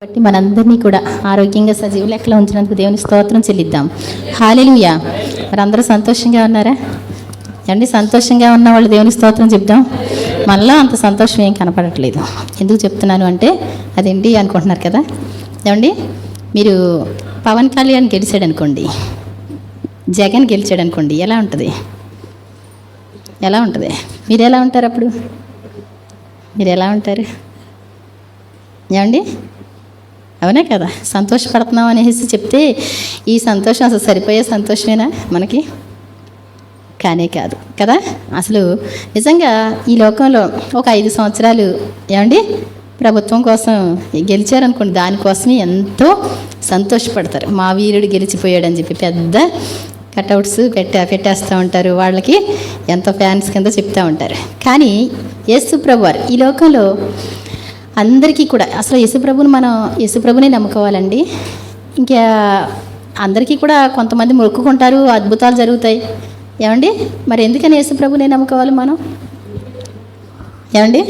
బట్టి మనందరినీ కూడా ఆరోగ్యంగా సజీవ లెక్కలో ఉంచినందుకు దేవుని స్తోత్రం చెల్లిద్దాం. హల్లెలూయా. మరి అందరూ సంతోషంగా ఉన్నారా అండి? సంతోషంగా ఉన్న వాళ్ళు దేవుని స్తోత్రం చెప్దాం. మళ్ళీ అంత సంతోషం ఏం కనపడట్లేదు. ఎందుకు చెప్తున్నాను అంటే అదేంటి అనుకుంటున్నారు కదా ఏమండి. మీరు పవన్ కళ్యాణ్ గెలిచాడు అనుకోండి, జగన్ గెలిచాడు అనుకోండి, ఎలా ఉంటుంది? ఎలా ఉంటుంది? మీరు ఎలా ఉంటారు? అప్పుడు మీరు ఎలా ఉంటారు ఏమండి? అవునా కదా? సంతోషపడుతున్నాం అనేసి చెప్తే ఈ సంతోషం అసలు సరిపోయే సంతోషమేనా మనకి? కానే కాదు కదా. అసలు నిజంగా ఈ లోకంలో ఒక 5 సంవత్సరాలు ఏమండి ప్రభుత్వం కోసం గెలిచారనుకోండి, దానికోసమే సంతోషపడతారు. మా వీరుడు గెలిచిపోయాడని చెప్పి పెద్ద కటౌట్స్ పెట్టేస్తూ ఉంటారు. వాళ్ళకి ఎంతో ఫ్యాన్స్ కింద చెప్తూ ఉంటారు. కానీ యేసు ప్రభువారు ఈ లోకంలో అందరికీ కూడా అసలు యేసుప్రభునే నమ్ముకోవాలండి. ఇంకా అందరికీ కూడా కొంతమంది మొక్కుకుంటారు, అద్భుతాలు జరుగుతాయి ఏమండి. మరి ఎందుకని యేసుప్రభునే నమ్ముకోవాలి మనం ఏమండి?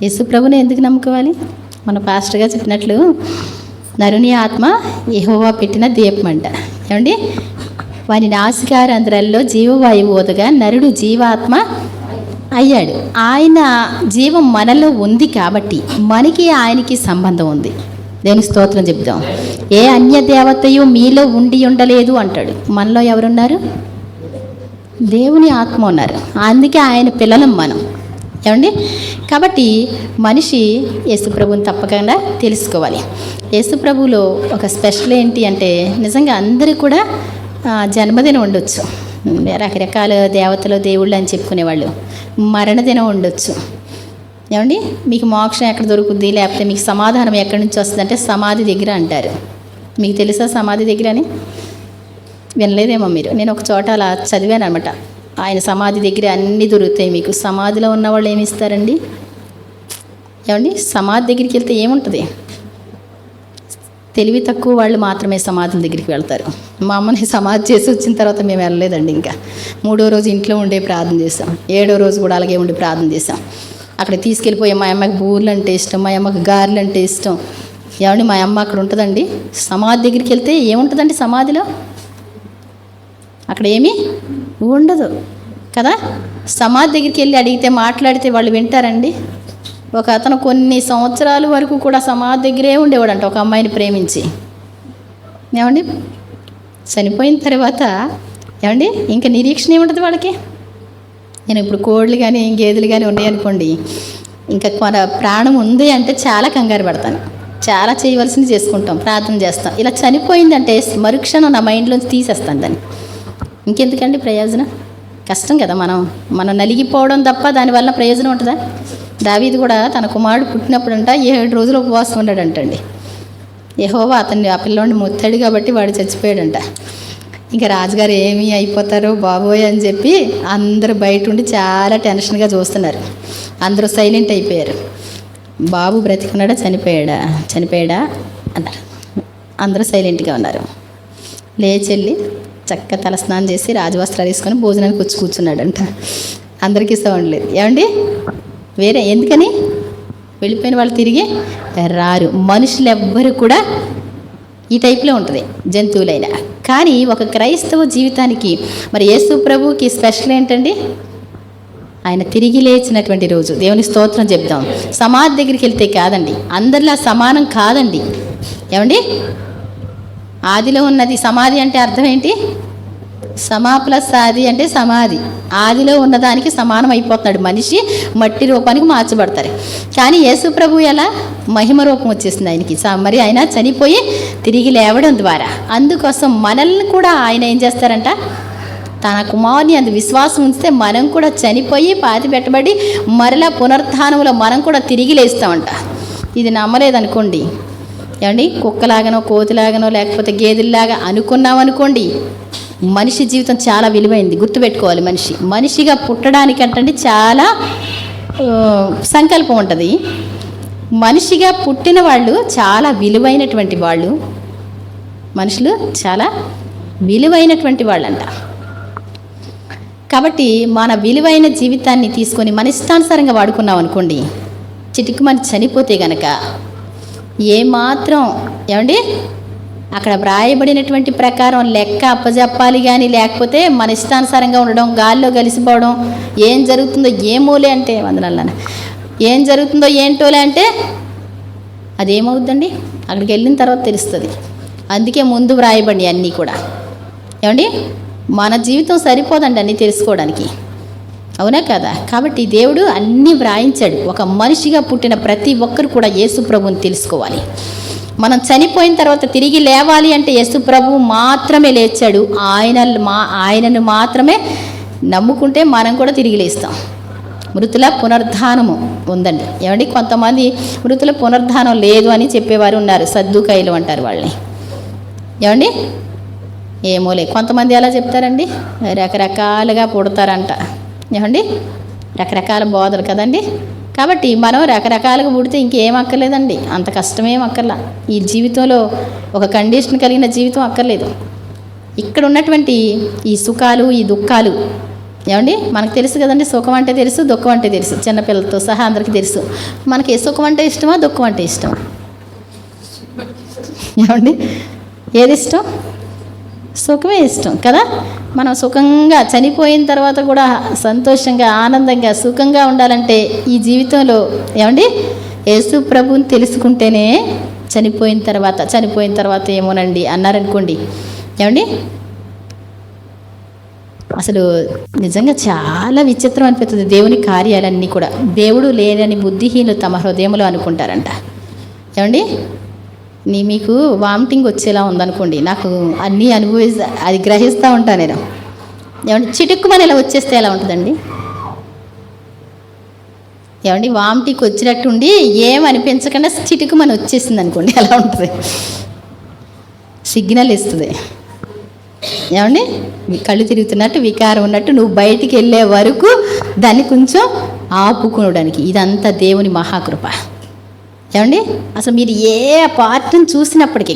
యేసుప్రభునే ఎందుకు నమ్ముకోవాలి? మన పాస్టర్గా చెప్పినట్లు నరుని ఆత్మ యెహోవా పెట్టిన దీపం అంట ఏమండి. వాని నాసికారంధ్రాల్లో జీవవాయువు ఊదగా నరుడు జీవాత్మ అయ్యాడు. ఆయన జీవం మనలో ఉంది కాబట్టి మనకి ఆయనకి సంబంధం ఉంది. దేవుని స్తోత్రం చెప్దాం. ఏ అన్య దేవతయు మీలో ఉండి ఉండలేదు అంటాడు. మనలో ఎవరున్నారు? దేవుని ఆత్మ ఉన్నారు. అందుకే ఆయన పిల్లలం మనం ఏమండి. కాబట్టి మనిషి యేసుప్రభుని తప్పకుండా తెలుసుకోవాలి. యేసుప్రభులో ఒక స్పెషల్ ఏంటి అంటే నిజంగా అందరూ కూడా జన్మదినం ఉండొచ్చు, రకరకాల దేవతలు దేవుళ్ళు అని చెప్పుకునేవాళ్ళు. మరణదినం ఉండొచ్చు ఏమండి. మీకు మోక్షం ఎక్కడ దొరుకుద్ది, లేకపోతే మీకు సమాధానం ఎక్కడి నుంచి వస్తుంది అంటే సమాధి దగ్గర అంటారు. మీకు తెలుసా సమాధి దగ్గర అని? వినలేదేమో మీరు. నేను ఒక చోట అలా చదివాను అనమాట. ఆయన సమాధి దగ్గర అన్నీ దొరుకుతాయి మీకు. సమాధిలో ఉన్నవాళ్ళు ఏమి ఇస్తారండి ఏమండి? సమాధి దగ్గరికి వెళ్తే ఏముంటుంది? తెలివి తక్కువ వాళ్ళు మాత్రమే సమాధుల దగ్గరికి వెళ్తారు. మా అమ్మని సమాధి చేసి వచ్చిన తర్వాత మేము వెళ్ళలేదండి. ఇంకా 3వ రోజు ఇంట్లో ఉండే ప్రార్థన చేసాం, 7వ రోజు కూడా అలాగే ఉండి ప్రార్థన చేసాం. అక్కడ తీసుకెళ్ళిపోయి మా అమ్మకి బూర్లు అంటే ఇష్టం, మా అమ్మకి గారెలు అంటే ఇష్టం ఏమండి. మా అమ్మ అక్కడ ఉంటుందండి. సమాధి దగ్గరికి వెళ్తే ఏముంటుందండి? సమాధిలో అక్కడ ఏమీ ఉండదు కదా. సమాధి దగ్గరికి వెళ్ళి అడిగితే మాట్లాడితే వాళ్ళు వింటారండి? ఒక అతను కొన్ని సంవత్సరాల వరకు కూడా సమాధి దగ్గరే ఉండేవాడంట ఒక అమ్మాయిని ప్రేమించి ఏమండి. చనిపోయిన తర్వాత ఏమండి ఇంకా నిరీక్షణ ఏముంటుంది వాళ్ళకి? నేను ఇప్పుడు కోళ్ళు కానీ గేదెలు కానీ ఉన్నాయనుకోండి, ఇంకా ప్రాణం ఉంది అంటే చాలా కంగారు పడతాను, చాలా చేయవలసింది చేసుకుంటాం, ప్రార్థన చేస్తాం. ఇలా చనిపోయిందంటే మరుక్షణం నా మైండ్లోంచి తీసేస్తాను దాన్ని. ఇంకెందుకండి ప్రయోజనం? కష్టం కదా. మనం నలిగిపోవడం తప్ప దానివల్ల ప్రయోజనం ఉంటుందా? దావీదు కూడా తన కుమారుడు పుట్టినప్పుడంట 7 రోజులు ఉపవాసం ఉన్నాడంటండి. యెహోవా ఆ పిల్లోడిని మొత్తాడు కాబట్టి వాడు చచ్చిపోయాడంట. ఇంకా రాజుగారు ఏమీ అయిపోతారో బాబోయ్ అని చెప్పి అందరూ బయట ఉండి చాలా టెన్షన్గా చూస్తున్నారు. అందరూ సైలెంట్ అయిపోయారు. బాబు బ్రతికున్నాడా చనిపోయాడా అన్నారు. అందరూ సైలెంట్గా ఉన్నారు. లేచెళ్ళి చక్కగా తలస్నానం చేసి రాజవస్త్రాలు వేసుకొని భోజనానికి కూర్చున్నాడంట. అందరికీ సౌండ్ లేదు ఏమండి. వేరే ఎందుకని? వెళ్ళిపోయిన వాళ్ళు తిరిగి రారు. మనుషులు ఎవ్వరు కూడా ఈ టైప్లో ఉంటుంది, జంతువులైనా. కానీ ఒక క్రైస్తవ జీవితానికి మరి యేసు ప్రభువుకి స్పెషల్ ఏంటండి? ఆయన తిరిగి లేచినటువంటి రోజు. దేవుని స్తోత్రం చెప్దాం. సమాధి దగ్గరికి వెళ్తే కాదండి, అందరిలా సమానం కాదండి ఏమండి. ఆదిలో ఉన్నది సమాధి అంటే అర్థం ఏంటి? సమా ప్లస్ ఆది అంటే సమాధి. ఆదిలో ఉన్నదానికి సమానం అయిపోతున్నాడు మనిషి, మట్టి రూపానికి మార్చబడతారు. కానీ యేసు ప్రభు ఎలా మహిమ రూపం వచ్చేసింది ఆయనకి. మరి ఆయన చనిపోయి తిరిగి లేవడం ద్వారా అందుకోసం మనల్ని కూడా ఆయన ఏం చేస్తారంట? తన కుమారుని అందు విశ్వాసం ఉంచితే మనం కూడా చనిపోయి పాతి పెట్టబడి మరలా పునరుత్థానంలో మనం కూడా తిరిగి లేస్తామంట. ఇది నమ్మలేదనుకోండి ఏమండి, కుక్కలాగానో కోతిలాగానో లేకపోతే గేదెల్లాగా అనుకున్నాం అనుకోండి, మనిషి జీవితం చాలా విలువైంది. గుర్తుపెట్టుకోవాలి. మనిషిగా పుట్టడానికంటే చాలా సంకల్పం ఉంటుంది. మనిషిగా పుట్టిన వాళ్ళు చాలా విలువైనటువంటి వాళ్ళు. మనుషులు చాలా విలువైనటువంటి వాళ్ళంట. కాబట్టి మన విలువైన జీవితాన్ని తీసుకొని మన ఇష్టానుసారంగా వాడుకున్నాం అనుకోండి, చిటికి మన చనిపోతే గనక ఏమాత్రం ఏమండి అక్కడ వ్రాయబడినటువంటి ప్రకారం లెక్క అప్పజెప్పాలి కానీ, లేకపోతే మన ఇష్టానుసారంగా ఉండడం, గాల్లో కలిసిపోవడం, ఏం జరుగుతుందో ఏమోలే అంటే వందనాలన్న ఏం జరుగుతుందో ఏంటోలే అంటే అదేమవుద్దండి? అక్కడికి వెళ్ళిన తర్వాత తెలుస్తుంది. అందుకే ముందు వ్రాయబడి అన్నీ కూడా ఏమండి మన జీవితం సరిపోదండి అన్నీ తెలుసుకోవడానికి, అవునా కదా? కాబట్టి దేవుడు అన్నీ వ్రాయించాడు. ఒక మనిషిగా పుట్టిన ప్రతి ఒక్కరు కూడా యేసు ప్రభువుని తెలుసుకోవాలి. మనం చనిపోయిన తర్వాత తిరిగి లేవాలి అంటే యేసు ప్రభువు మాత్రమే లేచాడు. ఆయనను మాత్రమే నమ్ముకుంటే మనం కూడా తిరిగి లేస్తాం. మృతుల పునరుద్ధానము ఉందండి. ఏమండి కొంతమంది మృతుల పునరుద్ధానం లేదు అని చెప్పేవారు ఉన్నారు, సద్దుకాయలు అంటారు వాళ్ళని. ఏమండి ఏమోలే, కొంతమంది ఎలా చెప్తారండి, రకరకాలుగా పుడతారంట. ఏమండి రకరకాల బోధలు కదండి. కాబట్టి మనం రకరకాలుగా పుడితే ఇంకేం అక్కర్లేదండి, అంత కష్టమేం అక్కర్లా. ఈ జీవితంలో ఒక కండిషన్ కలిగిన జీవితం అక్కర్లేదు. ఇక్కడ ఉన్నటువంటి ఈ సుఖాలు ఈ దుఃఖాలు ఏమండి మనకు తెలుసు కదండి. సుఖం అంటే తెలుసు, దుఃఖం అంటే తెలుసు, చిన్నపిల్లలతో సహా అందరికీ తెలుసు. మనకి ఏ సుఖం అంటే ఇష్టమా, దుఃఖం అంటే ఇష్టమా? ఏమండి ఏది ఇష్టం? సుఖమే ఇష్టం కదా. మనం సుఖంగా చనిపోయిన తర్వాత కూడా సంతోషంగా ఆనందంగా సుఖంగా ఉండాలంటే ఈ జీవితంలో ఏమండి యేసు ప్రభువుని తెలుసుకుంటేనే. చనిపోయిన తర్వాత ఏమోనండి అన్నారనుకోండి, ఏమండి అసలు నిజంగా చాలా విచిత్రం అనిపిస్తుంది దేవుని కార్యాలన్నీ కూడా. దేవుడు లేనని బుద్ధిహీనులు తమ హృదయంలో అనుకుంటారంట. ఏమండి మీకు వామిటింగ్ వచ్చేలా ఉందనుకోండి, నాకు అన్నీ అది గ్రహిస్తూ ఉంటాను నేను. ఏమండి చిటుక్కుమని ఇలా వచ్చేస్తే ఎలా ఉంటుందండి? ఏమండి వామిటింగ్ వచ్చినట్టుండి ఏం అనిపించకుండా చిటుక్కుమని వచ్చేసింది అనుకోండి, ఎలా ఉంటుంది? సిగ్నల్ ఇస్తుంది. ఏమండి కళ్ళు తిరుగుతున్నట్టు, వికారం ఉన్నట్టు, నువ్వు బయటికి వెళ్ళే వరకు దాన్ని కొంచెం ఆపుకోవడానికి. ఇదంతా దేవుని మహాకృప. ఏమండి అసలు మీరు ఏ పార్ట్ని చూసినప్పటికీ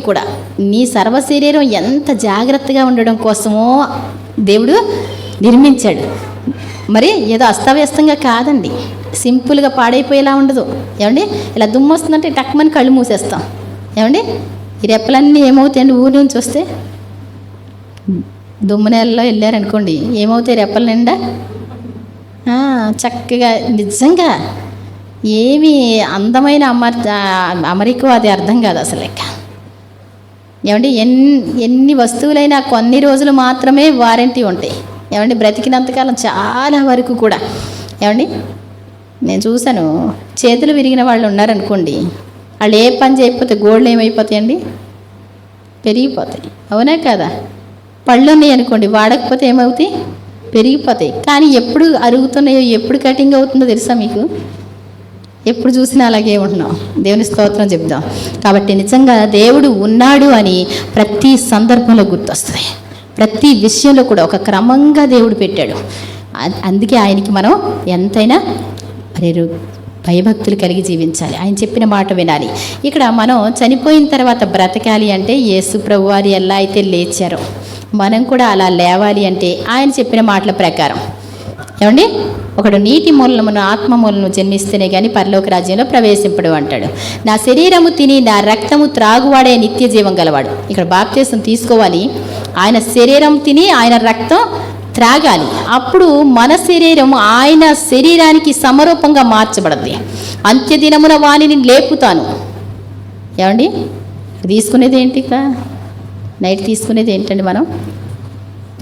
కూడా నీ సర్వ శరీరం ఎంత జాగ్రత్తగా ఉండడం కోసమో దేవుడు నిర్మించాడు. మరి ఏదో అస్తవ్యస్తంగా కాదండి, సింపుల్గా పాడైపోయేలా ఉండదు. ఏమండి ఇలా దుమ్ము వస్తుందంటే టక్మని కళ్ళు మూసేస్తాం. ఏమండి ఈ రెప్పలన్నీ ఏమవుతాయండి? ఊరి నుంచి వస్తే దుమ్ము నెలలో వెళ్ళారనుకోండి, ఏమవుతాయి రెప్పల నిండా? చక్కగా నిజంగా ఏమి అందమైన అమరికో అది అర్థం కాదు అసలు లెక్క. ఏమండి ఎన్ని వస్తువులైనా కొన్ని రోజులు మాత్రమే వారంటీ ఉంటాయి. ఏమండి బ్రతికినంతకాలం చాలా వరకు కూడా. ఏమండి నేను చూశాను, చేతులు విరిగిన వాళ్ళు ఉన్నారనుకోండి, వాళ్ళు ఏ పని చేయకపోతే గోళ్ళు ఏమైపోతాయండి? పెరిగిపోతాయి, అవునా కదా? పళ్ళు ఉన్నాయి అనుకోండి, వాడకపోతే ఏమవుతాయి? పెరిగిపోతాయి. కానీ ఎప్పుడు అరుగుతున్నాయో, ఎప్పుడు కటింగ్ అవుతుందో తెలుసా మీకు? ఎప్పుడు చూసినా అలాగే ఉంటున్నాం. దేవుని స్తోత్రం చెప్దాం. కాబట్టి నిజంగా దేవుడు ఉన్నాడు అని ప్రతి సందర్భంలో గుర్తొస్తుంది. ప్రతి విషయంలో కూడా ఒక క్రమంగా దేవుడు పెట్టాడు. అందుకే ఆయనకి మనం ఎంతైనా భయభక్తులు కలిగి జీవించాలి. ఆయన చెప్పిన మాట వినాలి. ఇక్కడ మనం చనిపోయిన తర్వాత బ్రతకాలి అంటే యేసు ప్రభువారు ఎలా అయితే లేచారో మనం కూడా అలా లేవాలి అంటే ఆయన చెప్పిన మాటల ప్రకారం. ఏమండి ఒకడు నీటి మూలమును ఆత్మ మూలను జన్మిస్తేనే కానీ పరలోక రాజ్యంలో ప్రవేశింపడు అంటాడు. నా శరీరము తిని నా రక్తము త్రాగువాడే నిత్య జీవం గలవాడు. ఇక్కడ బాప్తిసం తీసుకోవాలి, ఆయన శరీరం తిని ఆయన రక్తం త్రాగాలి. అప్పుడు మన శరీరం ఆయన శరీరానికి సమరూపంగా మార్చబడద్ది. అంత్యదినమున వాణిని లేపుతాను. ఏమండి తీసుకునేది ఏంటి? నైట్ తీసుకునేది ఏంటండి? మనం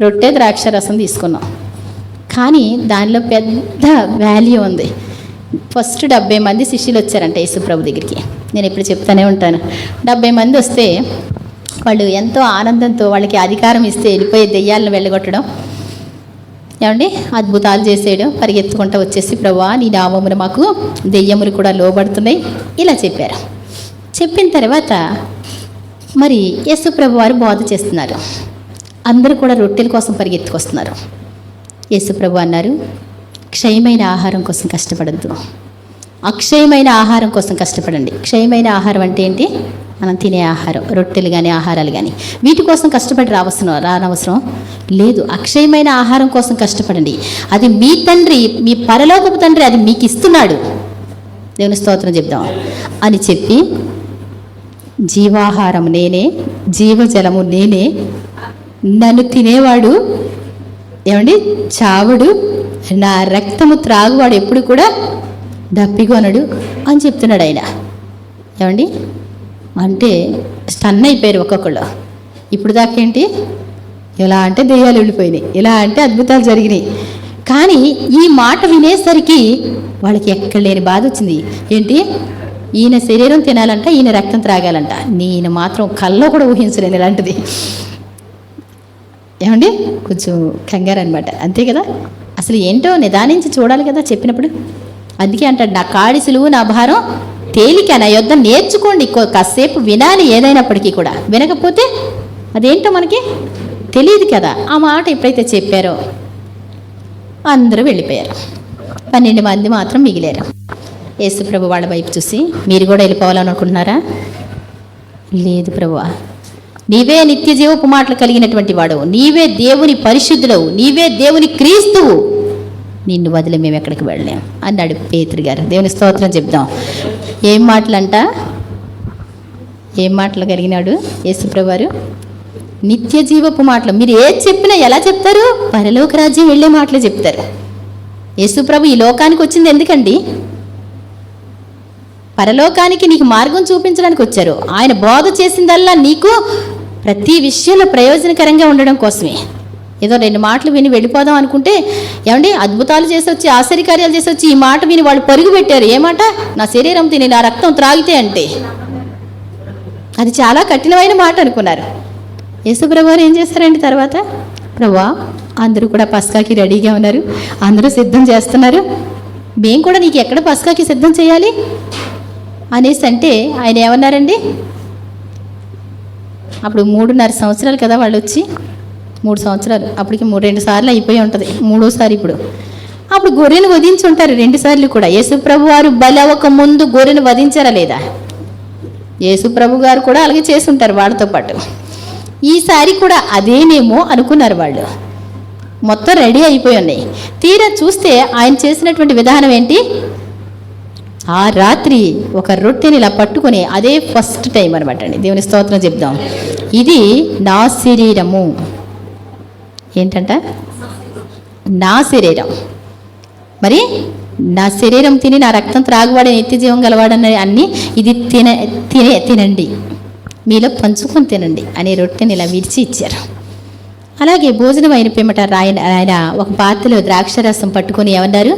రొట్టె ద్రాక్ష రసం తీసుకున్నాం, కానీ దానిలో పెద్ద వాల్యూ ఉంది. ఫస్ట్ 70 మంది శిష్యులు వచ్చారంట యేసుప్రభు దగ్గరికి. నేను ఇప్పుడు చెప్తానే ఉంటాను. 70 మంది వస్తే వాళ్ళు ఎంతో ఆనందంతో వాళ్ళకి అధికారం ఇస్తే వెళ్ళిపోయే దెయ్యాలను వెళ్ళగొట్టడం, ఏమండి అద్భుతాలు చేసేయడం, పరిగెత్తుకుంటూ వచ్చేసి ప్రభువా నీ నామమున మాకు దెయ్యములు కూడా లోబడుతున్నాయి ఇలా చెప్పారు. చెప్పిన తర్వాత మరి యేసు ప్రభు వారు బోధ చేస్తున్నారు. అందరూ కూడా రొట్టెల కోసం పరిగెత్తుకొస్తున్నారు. యేసు ప్రభు అన్నారు, క్షయమైన ఆహారం కోసం కష్టపడద్దు, అక్షయమైన ఆహారం కోసం కష్టపడండి. క్షయమైన ఆహారం అంటే ఏంటి? మనం తినే ఆహారం, రొట్టెలు కానీ ఆహారాలు కానీ, వీటి కోసం కష్టపడి రానవసరం లేదు. అక్షయమైన ఆహారం కోసం కష్టపడండి. అది మీ తండ్రి, మీ పరలోకపు తండ్రి అది మీకు ఇస్తున్నాడు. దేవుని స్తోత్రం చెప్దాం అని చెప్పి, జీవాహారం నేనే, జీవజలము నేనే, నన్ను తినేవాడు ఏమండి చావడు, నా రక్తము త్రాగువాడు ఎప్పుడు కూడా దప్పికొనడు అని చెప్తున్నాడు ఆయన. ఏమండి అంటే స్టన్ అయిపోయారు ఒక్కొక్కళ్ళు. ఇప్పుడు దాకేంటి, ఇలా అంటే దెయ్యాలు వెళ్ళిపోయినాయి, ఇలా అంటే అద్భుతాలు జరిగినాయి. కానీ ఈ మాట వినేసరికి వాళ్ళకి ఎక్కడ లేని బాధ వచ్చింది. ఏంటి, ఈయన శరీరం తినాలంట, ఈయన రక్తం త్రాగాలంట. నేను మాత్రం కల్లో కూడా ఊహించలేను ఇలాంటిది. ఏమండి కొంచెం కంగారు అనమాట, అంతే కదా. అసలు ఏంటో నిదానించి చూడాలి కదా చెప్పినప్పుడు. అందుకే అంటాడు, నా కాడి సులువు నా భారం తేలిక, నా యొద్ద నేర్చుకోండి. కాసేపు వినాలి ఏదైనప్పటికీ కూడా. వినకపోతే అదేంటో మనకి తెలియదు కదా. ఆ మాట ఎప్పుడైతే చెప్పారో అందరూ వెళ్ళిపోయారు. 12 మంది మాత్రం మిగిలారు. యేసుప్రభు వాళ్ళ వైపు చూసి, మీరు కూడా వెళ్ళిపోవాలని అనుకుంటున్నారా? లేదు ప్రభువా, నీవే నిత్య జీవపు మాటలు కలిగినటువంటి వాడవు, నీవే దేవుని పరిశుద్ధుడవు, నీవే దేవుని క్రీస్తువు, నిన్ను వదిలి మేము ఎక్కడికి వెళ్ళలేం అన్నాడు పేతురు గారు. దేవుని స్తోత్రం చెప్దాం. ఏం మాటలంట, ఏం మాటలు కలిగినాడు యేసుప్రభు వారు? నిత్య జీవపు మాటలు. మీరు ఏది చెప్పినా ఎలా చెప్తారు? పరలోక రాజ్యం వెళ్ళే మాటలు చెప్తారు. యేసుప్రభు ఈ లోకానికి వచ్చింది ఎందుకండి? పరలోకానికి నీకు మార్గం చూపించడానికి వచ్చారు. ఆయన బోధ చేసిందల్లా నీకు ప్రతి విషయంలో ప్రయోజనకరంగా ఉండడం కోసమే. ఏదో 2 మాటలు విని వెళ్ళిపోదాం అనుకుంటే, ఏమండి అద్భుతాలు చేసి వచ్చి, ఆశ్చర్యకార్యాలు చేసి వచ్చి ఈ మాట విని వాళ్ళు పరుగు పెట్టారు. ఏ మాట? నా శరీరం తిని నా రక్తం త్రాగితే అంటే. అది చాలా కఠినమైన మాట అనుకున్నారు. యేసుప్రభు వారు ఏం చేశారండి తర్వాత? ప్రభువా, అందరూ కూడా పస్కాకి రెడీగా ఉన్నారు, అందరూ సిద్ధం చేస్తున్నారు, మేము కూడా నీకు ఎక్కడ పస్కాకి సిద్ధం చేయాలి అనేసి అంటే ఆయన ఏమన్నారండి? అప్పుడు 3.5 సంవత్సరాలు కదా వాళ్ళు వచ్చి, 3 సంవత్సరాలు, అప్పటికి 2 సార్లు అయిపోయి ఉంటుంది, 3వసారి ఇప్పుడు. అప్పుడు గొర్రెను వధించి ఉంటారు 2 సార్లు కూడా. యేసుప్రభు వారు బలి అవ్వక ముందు గొర్రెను వధించారా లేదా? యేసుప్రభు గారు కూడా అలాగే చేసి ఉంటారు వాళ్ళతో పాటు. ఈసారి కూడా అదేనేమో అనుకున్నారు వాళ్ళు. మొత్తం రెడీ అయిపోయి ఉన్నాయి. తీరా చూస్తే ఆయన చేసినటువంటి విధానం ఏంటి? ఆ రాత్రి ఒక రొట్టెని ఇలా పట్టుకొని, అదే ఫస్ట్ టైం అనమాట అండి. దేవుని స్తోత్రం చెప్దాం. ఇది నా శరీరము. ఏంటంట? నా శరీరం. మరి నా శరీరం తిని నా రక్తం త్రాగువాడని నిత్య జీవం గలవాడని అన్ని, ఇది తినండి, మీలో పంచుకొని తినండి అనే రొట్టెని ఇలా విరిచి ఇచ్చారు. అలాగే భోజనం అయిన పిమ్మట ఆయన ఒక పాత్రలో ద్రాక్షరసం పట్టుకొని ఏమన్నారు?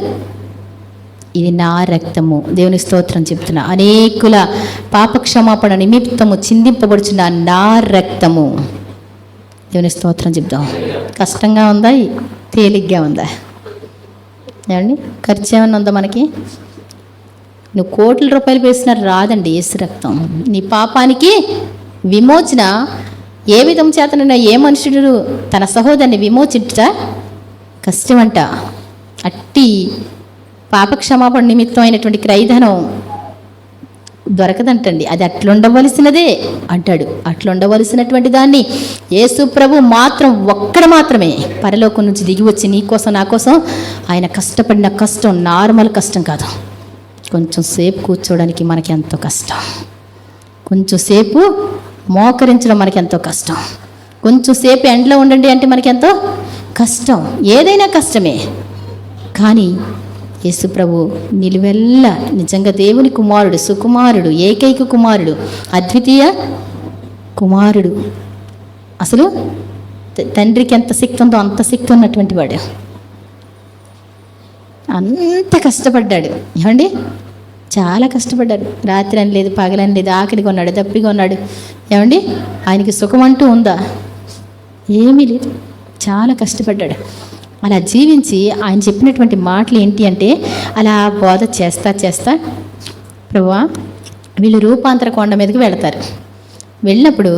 ఇది నా రక్తము. దేవుని స్తోత్రం చెప్తున్నా. అనేకుల పాపక్షమాపణ నిమిత్తము చిందింపబడుచున్న నా రక్తము. దేవుని స్తోత్రం చెప్దాం. కష్టంగా ఉందా? తేలిగ్గా ఉందా? ఏమండి ఖర్చు ఏమన్నా ఉందా మనకి? నువ్వు కోట్ల రూపాయలు వేసినా రాదండి యేసు రక్తం. నీ పాపానికి విమోచన ఏ విధం చేతనైనా ఏ మనుషుడు తన సహోదరుని విమోచించుట కష్టమంట. అట్టి పాపక్షమాపణ నిమిత్తం అయినటువంటి క్రయధనం దొరకదంటండి. అది అట్లుండవలసినదే అంటాడు. అట్లుండవలసినటువంటి దాన్ని యేసు ప్రభు ఒక్కడు మాత్రమే పరలోకం నుంచి దిగి వచ్చి నీ కోసం నా కోసం ఆయన కష్టపడిన కష్టం నార్మల్ కష్టం కాదు. కొంచెం సేపు కూర్చోవడానికి మనకి ఎంతో కష్టం, కొంచెం సేపు మోకరించడం మనకి ఎంతో కష్టం, కొంచెం సేపు ఎండలో ఉండండి అంటే మనకి ఎంతో కష్టం. ఏదైనా కష్టమే. కానీ యేసు ప్రభు నిలువెల్ల నిజంగా దేవుని కుమారుడు, సుకుమారుడు, ఏకైక కుమారుడు, అద్వితీయ కుమారుడు. అసలు తండ్రికి ఎంత శక్తి ఉందో అంత శక్తి ఉన్నటువంటి వాడు. అంత కష్టపడ్డాడు. ఏమండి చాలా కష్టపడ్డాడు. రాత్రి అని లేదు, పగలని లేదు, ఆకలిగా ఉన్నాడు, దప్పిగా ఉన్నాడు. ఏమండి ఆయనకి సుఖం అంటూ ఉందా? ఏమీ లేదు. చాలా కష్టపడ్డాడు. అలా జీవించి ఆయన చెప్పినటువంటి మాటలు ఏంటి అంటే, అలా బోధ చేస్తా ప్రభువా వీళ్ళు రూపాంతర కొండ మీదకి వెళతారు. వెళ్ళినప్పుడు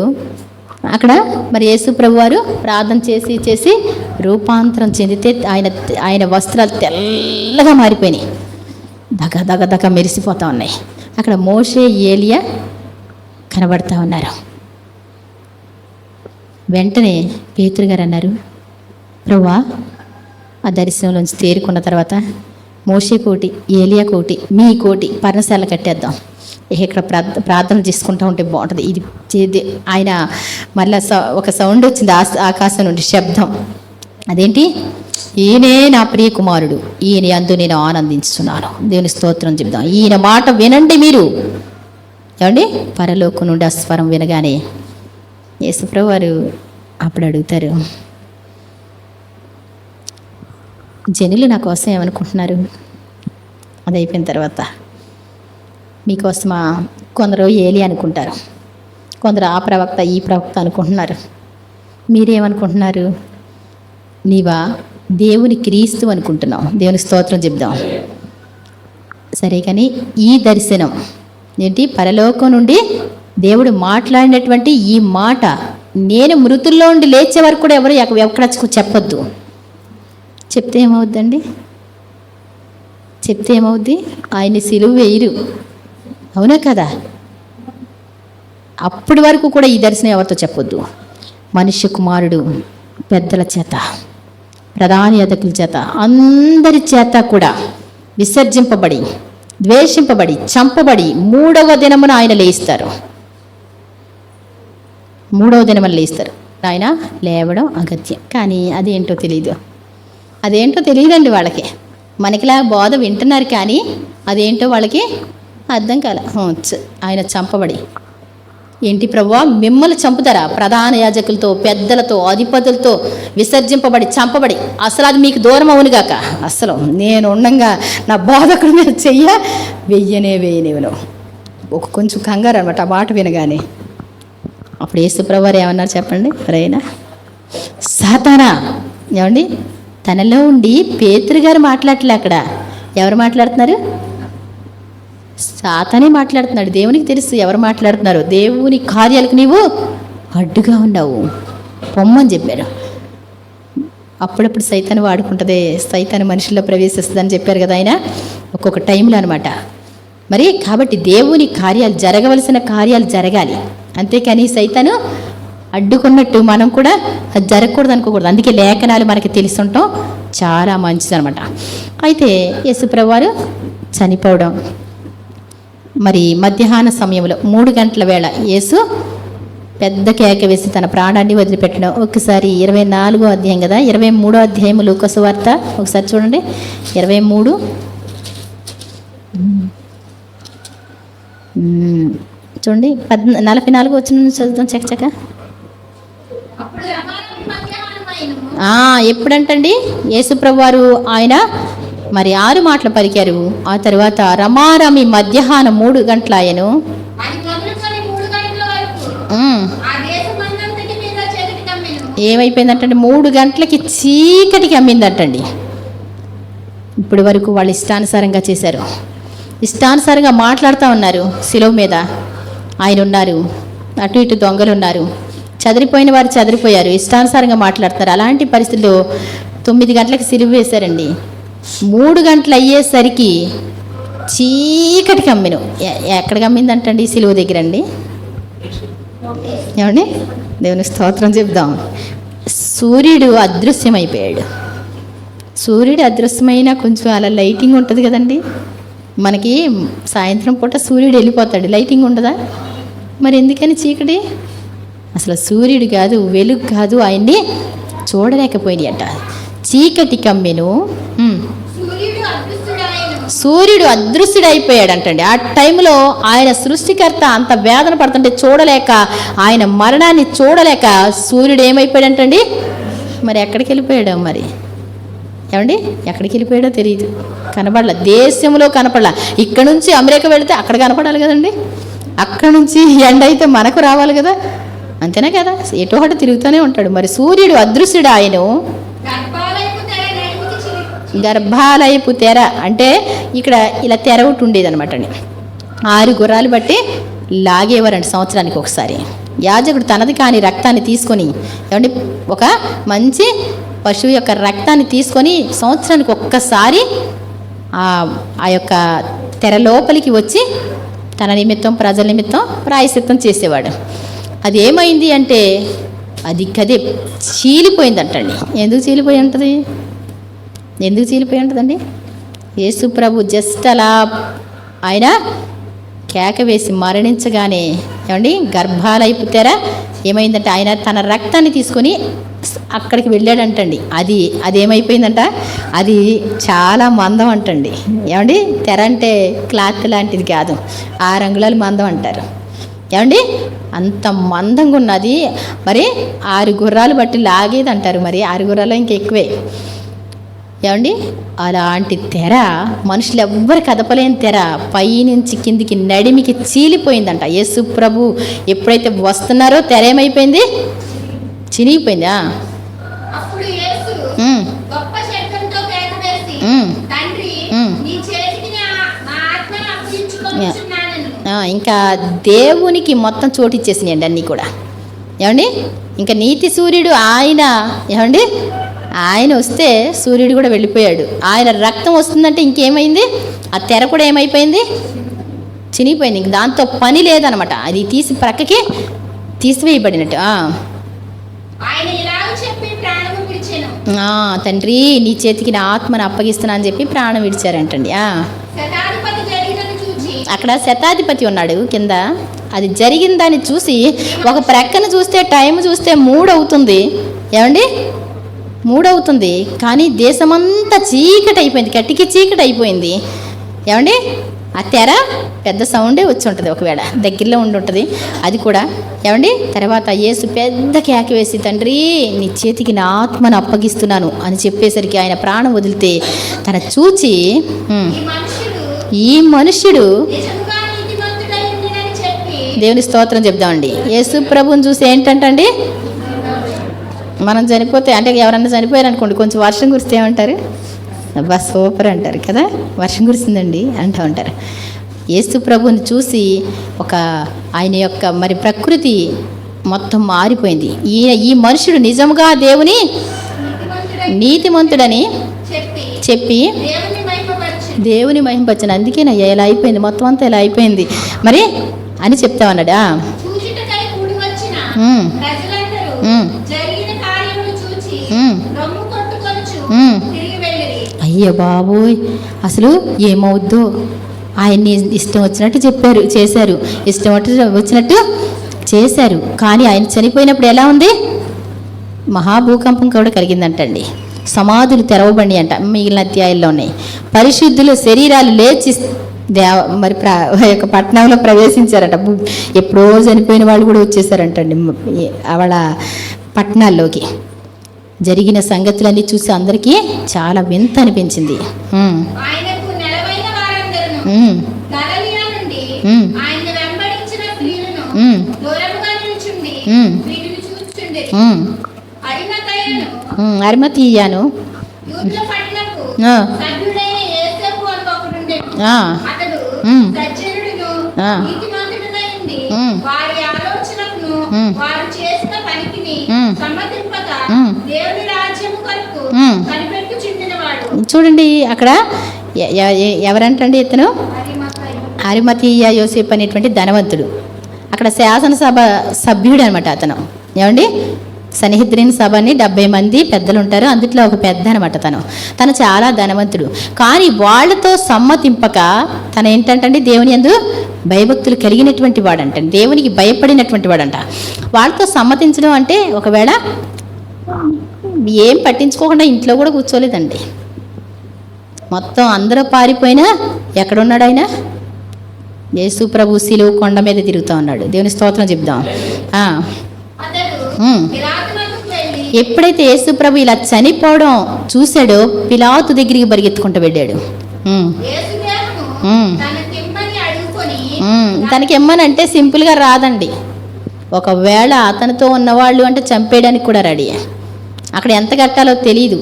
అక్కడ మరి యేసు ప్రభు వారు ప్రార్థన చేసి రూపాంతరం చెందితే ఆయన వస్త్రాలు తెల్లగా మారిపోయినాయి, దగ మెరిసిపోతూ ఉన్నాయి. అక్కడ మోషే, ఏలియా కనబడతా ఉన్నారు. వెంటనే పేతురు గారు అన్నారు, ప్రభువా ఆ దర్శనంలోంచి తేరుకున్న తర్వాత మోషే కోటి, ఏలియా కోటి, మీ కోటి పర్ణశాల కట్టేద్దాం. ఇక్కడ ప్రార్థన చేసుకుంటూ ఉంటే బాగుంటుంది. ఇది ఆయన మళ్ళీ ఒక సౌండ్ వచ్చింది ఆకాశం నుండి, శబ్దం. అదేంటి? ఈయనే నా ప్రియ కుమారుడు, ఈయన యందు నేను ఆనందించుతున్నాను. దేవుని స్తోత్రం చెప్దాం. ఈయన మాట వినండి మీరు. ఏమండి? పరలోకం నుండి ఆ స్వరం వినగానే యేసుప్రభు వారు అప్పుడు అడుగుతారు, జనులు నా కోసం ఏమనుకుంటున్నారు? అది అయిపోయిన తర్వాత మీకోసమా? కొందరు ఏలి అనుకుంటారు, కొందరు ఆ ప్రవక్త ఈ ప్రవక్త అనుకుంటున్నారు. మీరేమనుకుంటున్నారు? నీవా దేవుని క్రీస్తు అనుకుంటున్నాం. దేవుని స్తోత్రం చెప్దాం. సరే, కానీ ఈ దర్శనం ఏంటి? పరలోకం నుండి దేవుడు మాట్లాడినటువంటి ఈ మాట నేను మృతుల్లో నుండి లేచే వరకు కూడా ఎవరు ఎక్కడ చెప్పొద్దు. చెప్తే ఏమవుద్దండి? చెప్తే ఏమవుద్ది? ఆయన్ని సిలువ వేయరు, అవునా కదా? అప్పటి వరకు కూడా ఈ దర్శనం ఎవరితో చెప్పొద్దు. మనుష్య కుమారుడు పెద్దల చేత, ప్రధాన యాజకుల చేత, అందరి చేత కూడా విసర్జింపబడి, ద్వేషింపబడి, చంపబడి 3వ దినమున ఆయన లేస్తారు. 3వ దినమున లేస్తారు. ఆయన లేవడం అగత్యం. కానీ అదేంటో తెలియదండి వాళ్ళకి. మనకిలా బోధ వింటున్నారు కానీ అదేంటో వాళ్ళకి అర్థం కాలే. ఆయన చంపబడి, ఏంటి ప్రభువా మిమ్మల్ని చంపుతారా? ప్రధాన యాజకులతో, పెద్దలతో, అధిపతులతో విసర్జింపబడి, చంపబడి, అసలు అది మీకు దూరం అవునుగాక. అసలు నేను ఉండంగా నా బోధకుడి మీద వేయనివ్వను. ఒక కొంచెం కంగారు అనమాట ఆ మాట వినగానే. అప్పుడు యేసుప్రభు వారు ఏమన్నారు చెప్పండి? రైనా సాతానా, ఏమండి? తనలో ఉండి పేతురు గారు మాట్లాడలే. అక్కడ ఎవరు మాట్లాడుతున్నారు? సాతానే మాట్లాడుతున్నాడు. దేవునికి తెలుసు ఎవరు మాట్లాడుతున్నారు. దేవుని కార్యాలకు నీవు అడ్డుగా ఉన్నావు, పొమ్మని చెప్పారు. అప్పుడప్పుడు సైతాన్ని వాడుకుంటుంది, సైతాన్ని మనుషుల్లో ప్రవేశిస్తుందని చెప్పారు కదా ఆయన, ఒక్కొక్క టైంలో అనమాట. మరి కాబట్టి దేవుని కార్యాలు, జరగవలసిన కార్యాలు జరగాలి. అంతేకాని సైతాను అడ్డుకున్నట్టు మనం కూడా అది జరగకూడదు అనుకోకూడదు. అందుకే లేఖనాలు మనకి తెలుసుంటాం చాలా మంచిదనమాట. అయితే యేసుప్రభు వారు చనిపోవడం, మరి మధ్యాహ్న సమయంలో 3 గంటల వేళ యేసు పెద్ద కేక వేసి తన ప్రాణాన్ని వదిలిపెట్టడం. ఒకసారి 24వ అధ్యాయం కదా, 23వ అధ్యాయం లూకా సువార్త ఒకసారి చూడండి. 23 చూడండి, 44 వచ్చిన చదువుతాం చకచక. ఎప్పుడంటండి యేసుప్రభు వారు ఆయన మరి 6 మాటలు పలికారు. ఆ తర్వాత రమారమి మధ్యాహ్నం 3 గంటల ఆయను ఏమైపోయిందంటండి? 3 గంటలకి చీకటికి అమ్మిందంటండి. ఇప్పటి వరకు వాళ్ళు ఇష్టానుసారంగా చేశారు, ఇష్టానుసారంగా మాట్లాడుతూ ఉన్నారు. శిలువ మీద ఆయన ఉన్నారు, అటు ఇటు దొంగలు ఉన్నారు, చదిరిపోయిన వారు చదిరిపోయారు, ఇష్టానుసారంగా మాట్లాడుతున్నారు. అలాంటి పరిస్థితుల్లో 9 గంటలకు సిలువ వేశారండి. 3 గంటలు అయ్యేసరికి చీకటికి అమ్మిను. ఎక్కడికి అమ్మిందంటండి? సిలువ దగ్గర అండి. ఏమండి? దేవుని స్తోత్రం చెప్దాం. సూర్యుడు అదృశ్యమైపోయాడు. సూర్యుడు అదృశ్యమైనా కొంచెం అలా లైటింగ్ ఉంటుంది కదండి. మనకి సాయంత్రం పూట సూర్యుడు వెళ్ళిపోతాడు, లైటింగ్ ఉండదా? మరి ఎందుకని చీకటి? అసలు సూర్యుడు కాదు, వెలుగు కాదు, ఆయన్ని చూడలేకపోయినాయట. చీకటి కమ్మెను. సూర్యుడు అదృశ్యుడైపోయాడంటండి. ఆ టైంలో ఆయన సృష్టికర్త అంత వేదన పడుతుంటే చూడలేక, ఆయన మరణాన్ని చూడలేక సూర్యుడు ఏమైపోయాడంటండి? మరి ఎక్కడికి వెళ్ళిపోయాడో మరి, ఏమండి? ఎక్కడికి వెళ్ళిపోయాడో తెలియదు, కనపడలా. దేశంలో కనపడలా. ఇక్కడ నుంచి అమెరికా వెళితే అక్కడ కనపడాలి కదండి, అక్కడ నుంచి ఎండ అయితే మనకు రావాలి కదా, అంతేనా కదా? ఎటో అటు తిరుగుతూనే ఉంటాడు. మరి సూర్యుడు అదృశ్యుడు. ఆయన గర్భాలయపు తెర అంటే ఇక్కడ ఇలా తెర ఒకటి ఉండేది అనమాట అండి. 6 గుర్రాలు బట్టి లాగేవారండి సంవత్సరానికి ఒకసారి. యాజకుడు తనది కాని రక్తాన్ని తీసుకొని, ఏమండి, ఒక మంచి పశువు యొక్క రక్తాన్ని తీసుకొని సంవత్సరానికి ఒక్కసారి ఆ యొక్క తెర లోపలికి వచ్చి తన నిమిత్తం, ప్రజల నిమిత్తం ప్రాయశ్చిత్తం చేసేవాడు. అది ఏమైంది అంటే అది కదే చీలిపోయిందంటండి. ఎందుకు చీలిపోయి ఉంటుంది? ఎందుకు చీలిపోయి ఉంటుందండి? యేసు ప్రభు జస్ట్ అలా ఆయన కేక వేసి మరణించగానే ఏమండి గర్భాలైపు తెర ఏమైందంటే ఆయన తన రక్తాన్ని తీసుకొని అక్కడికి వెళ్ళాడంటండి. అదేమైపోయిందంట, అది చాలా మందం అంటండి. ఏమండి తెర అంటే క్లాత్ లాంటిది కాదు, 6 అంగుళాలు మందం అంటారు. ఏమండి అంత మందంగా ఉన్నది. మరి 6 గుర్రాలు బట్టి లాగేది అంటారు. మరి 6 గుర్రాలు ఇంకా ఎక్కువే. ఏమండి అలాంటి తెర, మనుషులు ఎవ్వరు కదపలేని తెర పైనుంచి కిందికి నడిమికి చీలిపోయిందంట. యేసు ప్రభు ఎప్పుడైతే వస్తున్నారో తెర ఏమైపోయింది, చినిగిపోయిందా. ఇంకా దేవునికి మొత్తం చోటు ఇచ్చేసినాయండి అన్నీ కూడా. ఏమండి ఇంకా నీతి సూర్యుడు ఆయన, ఏమండి ఆయన వస్తే సూర్యుడు కూడా వెళ్ళిపోయాడు. ఆయన రక్తం వస్తుందంటే ఇంకేమైంది, ఆ తెర కూడా ఏమైపోయింది, చినిగిపోయింది. ఇంక దాంతో పని లేదనమాట. అది తీసి ప్రక్కకి తీసివేయబడినట్టు. తండ్రి నీ చేతికి నా ఆత్మను అప్పగిస్తున్నా అని చెప్పి ప్రాణం విడిచారంటండి. అక్కడ శతాధిపతి ఉన్నాడు కింద. అది జరిగిన దాన్ని చూసి ఒక ప్రక్కన చూస్తే టైం చూస్తే 3 అవుతుంది. ఏమండి 3 అవుతుంది, కానీ దేశమంతా చీకటి అయిపోయింది, కట్టికి చీకటి అయిపోయింది. ఏమండి ఆ తెర పెద్ద సౌండే వచ్చి ఉంటుంది, ఒకవేళ దగ్గరలో ఉండి ఉంటుంది అది కూడా. ఏమండి తర్వాత యేసు పెద్ద కేక వేసి తండ్రి నీ చేతికి నా ఆత్మను అప్పగిస్తున్నాను అని చెప్పేసరికి ఆయన ప్రాణం వదిలితే తన చూచి ఈ మనుష్యుడు దేవుని స్తోత్రం చెప్దామండి. యేసు ప్రభుని చూసి ఏంటంటండి, మనం చనిపోతే అంటే ఎవరన్నా చనిపోయారు అనుకోండి, కొంచెం వర్షం కురిస్తే ఏమంటారు, అబ్బా సూపర్ అంటారు కదా, వర్షం కురిసిందండి అంటూ ఉంటారు. యేసు ప్రభుని చూసి ఒక ఆయన యొక్క మరి ప్రకృతి మొత్తం మారిపోయింది. ఈ మనుషుడు నిజంగా దేవుని నీతిమంతుడని చెప్పి దేవుని మహింపరచను. అందుకేనయ్యా ఇలా అయిపోయింది, మొత్తం అంతా ఇలా అయిపోయింది మరి అని చెప్తామన్నాడా. అయ్య బాబోయ్ అసలు ఏమవుద్దో, ఆయన్ని ఇష్టం వచ్చినట్టు చేశారు, ఇష్టం వచ్చినట్టు చేశారు. కానీ ఆయన చనిపోయినప్పుడు ఎలా ఉంది, మహాభూకంపం కూడా కలిగిందంటండి. సమాధులు తెరవబడి అంట, మిగిలిన అధ్యాయాల్లో ఉన్నాయి. పరిశుద్ధుల శరీరాలు లేచి మరి యొక్క పట్టణంలో ప్రవేశించారట. ఎప్పుడో చనిపోయిన వాళ్ళు కూడా వచ్చేసారంటండి వాళ్ళ పట్టణాల్లోకి. జరిగిన సంగతులన్నీ చూసి అందరికీ చాలా వింత అనిపించింది. అరిమతీయను చూడండి అక్కడ ఎవరంటండి, ఇతను అరిమతీయ యోసేపు అనేటువంటి ధనవంతుడు. అక్కడ శాసనసభ సభ్యుడు అనమాట అతను. ఏమండి సన్నిహిద్రిన్ సభని 70 మంది పెద్దలు ఉంటారు, అందుట్లో ఒక పెద్ద అనమాట తను చాలా ధనవంతుడు. కానీ వాళ్ళతో సమ్మతింపక తను ఏంటంటే దేవుని యందు భయభక్తులు కలిగినటువంటి వాడంట, దేవునికి భయపడినటువంటి వాడంట. వాళ్ళతో సమ్మతించడం అంటే ఒకవేళ ఏం పట్టించుకోకుండా ఇంట్లో కూడా కూర్చోలేదండి. మొత్తం అందరూ పారిపోయినా ఎక్కడున్నాడు ఆయన, యేసు ప్రభు శిలువ కొండ మీద తిరుగుతూ ఉన్నాడు. దేవుని స్తోత్రం చెప్దాం. ఎప్పుడైతే యేసు ప్రభు ఇలా చనిపోవడం చూశాడో పిలాతు దగ్గరికి పరిగెత్తుకుంటూ వెళ్ళాడు. తనకి ఎమ్మనంటే సింపుల్గా రాదండి. ఒకవేళ అతనితో ఉన్నవాళ్ళు అంటే చంపేయడానికి కూడా రెడీ. అక్కడ ఎంత కట్టాలో తెలియదు,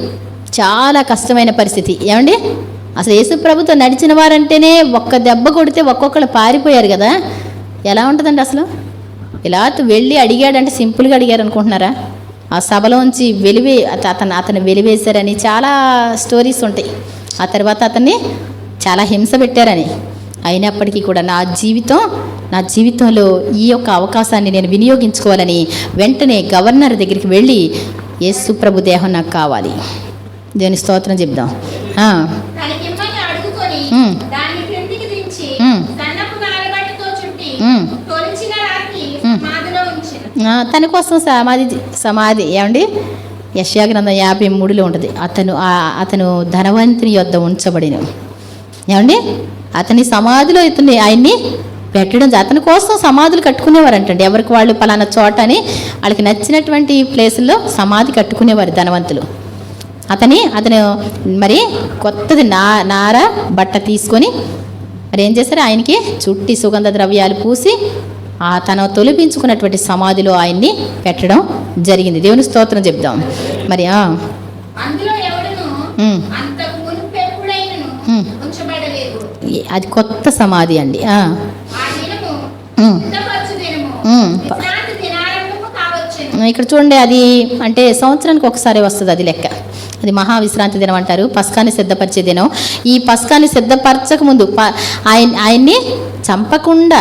చాలా కష్టమైన పరిస్థితి. ఏమండి అసలు యేసు ప్రభుతో నడిచిన వారంటేనే ఒక్క దెబ్బ కొడితే ఒక్కొక్కరు పారిపోయారు కదా, ఎలా ఉంటుందండి అసలు. పిలాతు వెళ్ళి అడిగాడంటే సింపుల్గా అడిగారు అనుకుంటున్నారా? ఆ సభలోంచి అతను వెలివేశారని చాలా స్టోరీస్ ఉంటాయి. ఆ తర్వాత అతన్ని చాలా హింస పెట్టారని. అయినప్పటికీ కూడా నా జీవితంలో ఈ యొక్క అవకాశాన్ని నేను వినియోగించుకోవాలని వెంటనే గవర్నర్ దగ్గరికి వెళ్ళి యేసు ప్రభు దేహం నాకు కావాలి, దేవుని స్తోత్రం చెప్దాం. దాన్ని క్రిందికి దించి సన్నపు నారబట్టతో చుట్టి తొలిచిన రాతి సమాధిలో ఉంచెను. తన కోసం సమాధి ఏమండి యెషయా గ్రంథం 53లో ఉంటుంది. అతను ధనవంతుని యొద్ద ఉంచబడిన ఏమండి అతని సమాధిలో ఆయన్ని పెట్టడం, అతని కోసం సమాధులు కట్టుకునేవారంటండి. ఎవరికి వాళ్ళు పలానా చోట అని వాళ్ళకి నచ్చినటువంటి ప్లేసుల్లో సమాధి కట్టుకునేవారు ధనవంతులు. అతను మరి కొత్తది నార బట్ట తీసుకొని మరి ఏం చేశారు, ఆయనకి చుట్టి సుగంధ ద్రవ్యాలు పూసి తను తొలిపించుకున్నటువంటి సమాధిలో ఆయన్ని పెట్టడం జరిగింది. దేవుని స్తోత్రం చెప్దాం. మరి అది కొత్త సమాధి అండి. ఇక్కడ చూడండి, అది అంటే సంవత్సరానికి ఒకసారి వస్తుంది అది లెక్క. అది మహావిశ్రాంతి దినం అంటారు, పస్కాని సిద్ధపరిచే దినం. ఈ పస్కాని సిద్ధపరచక ముందు ఆయన్ని చంపకుండా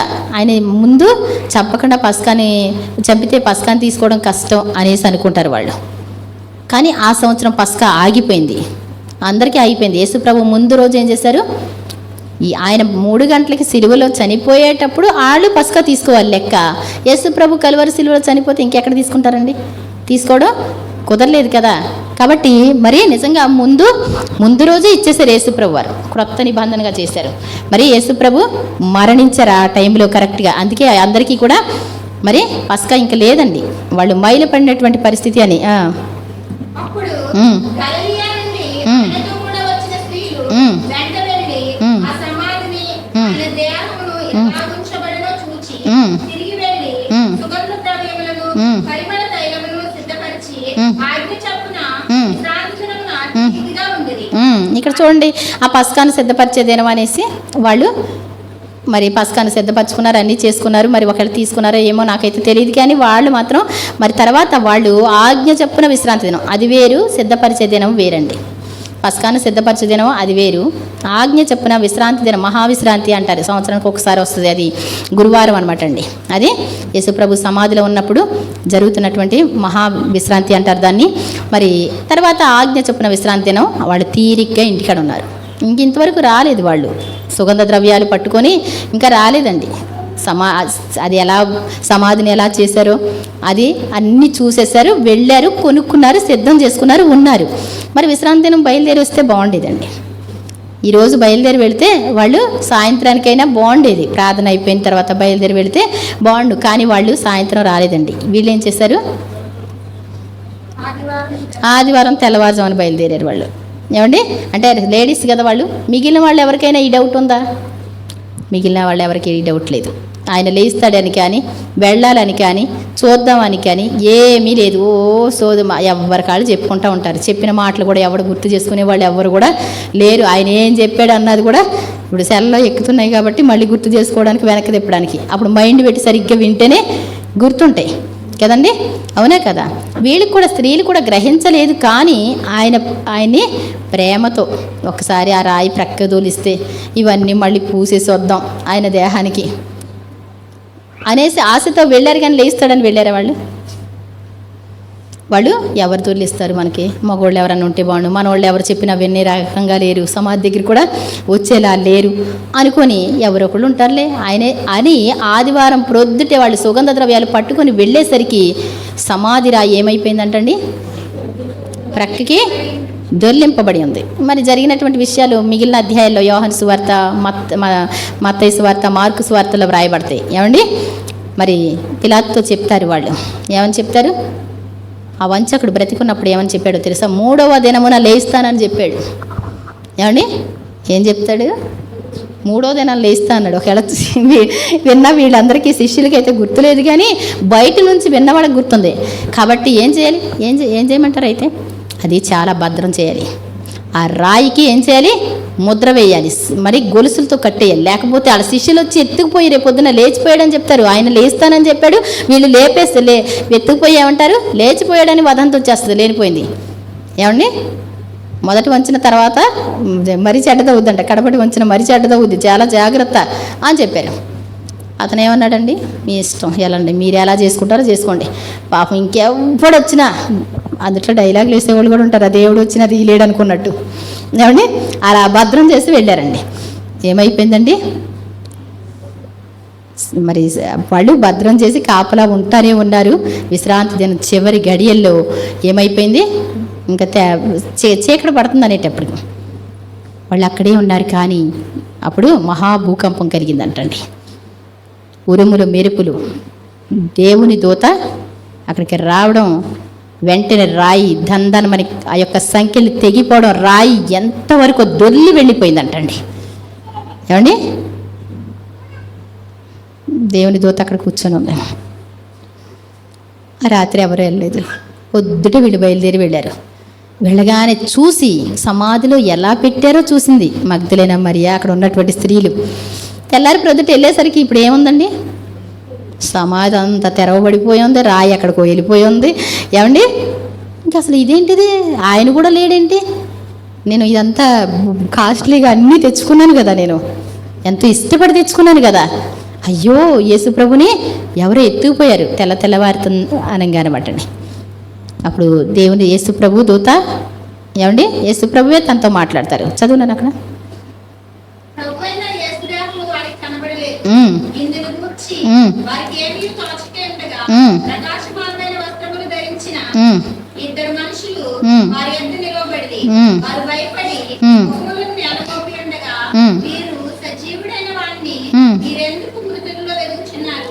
పస్కాని చంపితే పస్కాని తీసుకోవడం కష్టం అనేసి అనుకుంటారు వాళ్ళు. కానీ ఆ సంవత్సరం పస్కా ఆగిపోయింది, అందరికీ ఆగిపోయింది. యేసుప్రభు ముందు రోజు ఏం చేశారు, ఆయన 3 గంటలకి సిలువలో చనిపోయేటప్పుడు వాళ్ళు పస్కా తీసుకోవాలి లెక్క. యేసుప్రభు కలువరి సిలువలో చనిపోతే ఇంకెక్కడ తీసుకుంటారండి, తీసుకోవడం కుదరలేదు కదా. కాబట్టి మరి నిజంగా ముందు రోజే ఇచ్చేసారు యేసుప్రభు వారు, క్రొత్త నిబంధనగా చేశారు. మరి యేసుప్రభు మరణించారు ఆ టైంలో కరెక్ట్గా. అందుకే అందరికీ కూడా మరి పస్కా ఇంకా లేదండి, వాళ్ళు మైలు పడినటువంటి పరిస్థితి అని. ఇక్కడ చూడండి, ఆ పస్కాను సిద్ధపరిచే దినం అనేసి వాళ్ళు మరి పస్కాను సిద్ధపరచుకున్నారు, అన్నీ చేసుకున్నారు. మరి ఒకళ్ళు తీసుకున్నారో ఏమో నాకైతే తెలియదు, కానీ వాళ్ళు మాత్రం మరి తర్వాత వాళ్ళు ఆజ్ఞ చొప్పున విశ్రాంతి దినం అది వేరు, సిద్ధపరిచే దినం వేరండి. పస్కాను సిద్ధపరిచే దినం అది వేరు, ఆజ్ఞ చొప్పున విశ్రాంతి దినం మహావిశ్రాంతి అంటారు, సంవత్సరానికి ఒకసారి వస్తుంది. అది గురువారం అనమాట అండి. అది యేసుప్రభు సమాధిలో ఉన్నప్పుడు జరుగుతున్నటువంటి మహావిశ్రాంతి అంటారు దాన్ని. మరి తర్వాత ఆజ్ఞ చొప్పున విశ్రాంతి దినం వాళ్ళు తీరిగ్గా ఇంటికాడ ఉన్నారు. ఇంతవరకు రాలేదు వాళ్ళు, సుగంధ ద్రవ్యాలు పట్టుకొని ఇంకా రాలేదండి. అది ఎలా సమాధిని ఎలా చేశారో అది అన్నీ చూసేశారు, వెళ్ళారు, కొనుక్కున్నారు, సిద్ధం చేసుకున్నారు, ఉన్నారు. మరి విశ్రాంతి దినం బయలుదేరి వస్తే బాగుండేదండి. ఈరోజు బయలుదేరి వెళితే వాళ్ళు సాయంత్రానికైనా బాగుండేది, ప్రార్థన అయిపోయిన తర్వాత బయలుదేరి వెళితే బాగుండు. కానీ వాళ్ళు సాయంత్రం రాలేదండి. వీళ్ళు ఏం చేశారు, ఆదివారం తెల్లవారుజామున బయలుదేరారు వాళ్ళు. ఏమండి అంటే లేడీస్ కదా వాళ్ళు. మిగిలిన వాళ్ళు ఎవరికైనా ఈ డౌట్ ఉందా? మిగిలిన వాళ్ళు ఎవరికి ఈ డౌట్ లేదు. ఆయన లేస్తాడని కానీ, వెళ్ళాలని కానీ, చూద్దామని కానీ ఏమీ లేదు. సోదు ఎవరి కాళ్ళు చెప్పుకుంటూ ఉంటారు. చెప్పిన మాటలు కూడా ఎవరు గుర్తు చేసుకునే వాళ్ళు ఎవరు కూడా లేరు. ఆయన ఏం చెప్పాడు అన్నది కూడా ఇప్పుడు సెల్లో ఎక్కుతున్నాయి కాబట్టి మళ్ళీ గుర్తు చేసుకోవడానికి, వెనక్కి తిప్పడానికి. అప్పుడు మైండ్ పెట్టి సరిగ్గా వింటేనే గుర్తుంటాయి కదండి, అవునే కదా. వీళ్ళకి కూడా స్త్రీలు కూడా గ్రహించలేదు, కానీ ఆయన్ని ప్రేమతో ఒకసారి ఆ రాయి ప్రక్క దూలిస్తే ఇవన్నీ మళ్ళీ పూసేసి వద్దాం ఆయన దేహానికి అనేసి ఆశతో వెళ్ళారు. కానీ లేస్తాడని వెళ్ళారా వాళ్ళు ఎవరు తొలిస్తారు మనకి? మగవాళ్ళు ఎవరన్నా ఉంటే బాగుండు, మనవాళ్ళు ఎవరు చెప్పినా వినే రకంగా లేరు, సమాధి దగ్గర కూడా వచ్చేలా లేరు అనుకొని ఎవరొకళ్ళు ఉంటారులే ఆయనే అని ఆదివారం ప్రొద్దుటే వాళ్ళు సుగంధ ద్రవ్యాలు పట్టుకొని వెళ్ళేసరికి సమాధి రాయి ఏమైపోయిందంటండి, ప్రక్కకి దొర్లింపబడి ఉంది. మరి జరిగినటువంటి విషయాలు మిగిలిన అధ్యాయాల్లో యోహాను సువార్త, మత్తయి సువార్త, మార్కు సువార్తలో వ్రాయబడతాయి. ఏమండి మరి పిలాతుతో చెప్తారు వాళ్ళు. ఏమని చెప్తారు? ఆ వంచకుడు బ్రతికున్నప్పుడు ఏమని చెప్పాడో తెలుసా? 3వ దినమున లేస్తానని చెప్పాడు. ఏమండి ఏం చెప్తాడు? 3వ దినం లేస్తా అన్నాడు. ఒకవేళ విన్న వీళ్ళందరికీ శిష్యులకి అయితే గుర్తులేదు, కానీ బయట నుంచి విన్నవాళ్ళకి గుర్తుంది. కాబట్టి ఏం చేయాలి? ఏం చేయమంటారు? అయితే అది చాలా భద్రం చేయాలి. ఆ రాయికి ఏం చేయాలి? ముద్ర వేయాలి, మరి గొలుసులతో కట్టేయాలి. లేకపోతే వాళ్ళ శిష్యులు వచ్చి ఎత్తుకుపోయి రేపొద్దున లేచిపోయాడని చెప్తారు. ఆయన లేస్తానని చెప్పాడు, వీళ్ళు లేపేస్తే ఎత్తుకుపోయి ఏమంటారు? లేచిపోయాడని వదంతి వచ్చేస్తుంది, లేనిపోయింది. ఏమండి మొదటి వంచిన తర్వాత మరీ చెడ్డదవుద్దంట, కడపటి వంచిన మరీ చెడ్డదవుద్ది, చాలా జాగ్రత్త అని చెప్పారు. అతను ఏమన్నాడండి? మీ ఇష్టం, ఎలాండి మీరు ఎలా చేసుకుంటారో చేసుకోండి. పాపం ఇంకెవ్వడు వచ్చినా, అందుట్లో డైలాగులు వేసేవాళ్ళు కూడా ఉంటారు, ఆ దేవుడు వచ్చినా అది లేడు అనుకున్నట్టు. ఏమండి అలా భద్రం చేసి వెళ్ళారండి. ఏమైపోయిందండి? మరి వాళ్ళు భద్రం చేసి కాపలా ఉంటానే ఉన్నారు. విశ్రాంతి దినం చివరి గడియల్లో ఏమైపోయింది? ఇంకా చీకటి పడుతుంది అనేటప్పటికి వాళ్ళు అక్కడే ఉన్నారు. కానీ అప్పుడు మహాభూకంపం కలిగిందంటండి. ఉరుములు మెరుపులు, దేవుని దూత అక్కడికి రావడం, వెంటనే రాయి దందనమని ఆ యొక్క సంఖ్యలు తెగిపోవడం, రాయి ఎంతవరకు దొల్లి వెళ్ళిపోయిందంటండి. ఏమండి? దేవుని దూత అక్కడ కూర్చొని ఉంది. ఆ రాత్రి ఎవరు వెళ్ళలేదు. పొద్దుట వీళ్ళు బయలుదేరి వెళ్ళారు. వెళ్ళగానే చూసి సమాధిలో ఎలా పెట్టారో చూసింది మగ్దలేన మరియా, అక్కడ ఉన్నటువంటి స్త్రీలు. తెల్లారి ప్రొద్దుట వెళ్ళేసరికి ఇప్పుడు ఏముందండి? సమాధి అంతా తెరవబడిపోయి ఉంది, రాయి అక్కడికి వెళ్ళిపోయి ఉంది. ఏమండి? ఇంకా అసలు ఇదేంటిది? ఆయన కూడా లేడేంటి? నేను ఇదంతా కాస్ట్లీగా అన్నీ తెచ్చుకున్నాను కదా, నేను ఎంతో ఇష్టపడి తెచ్చుకున్నాను కదా. అయ్యో, యేసు ప్రభుని ఎవరో ఎత్తుకుపోయారు తెల్లవారుతు అనగానమాటండి. అప్పుడు దేవుని యేసు ప్రభు దూత, ఏమండి, యేసు ప్రభువే తనతో మాట్లాడతారు. చదువున్నాను అక్కడ.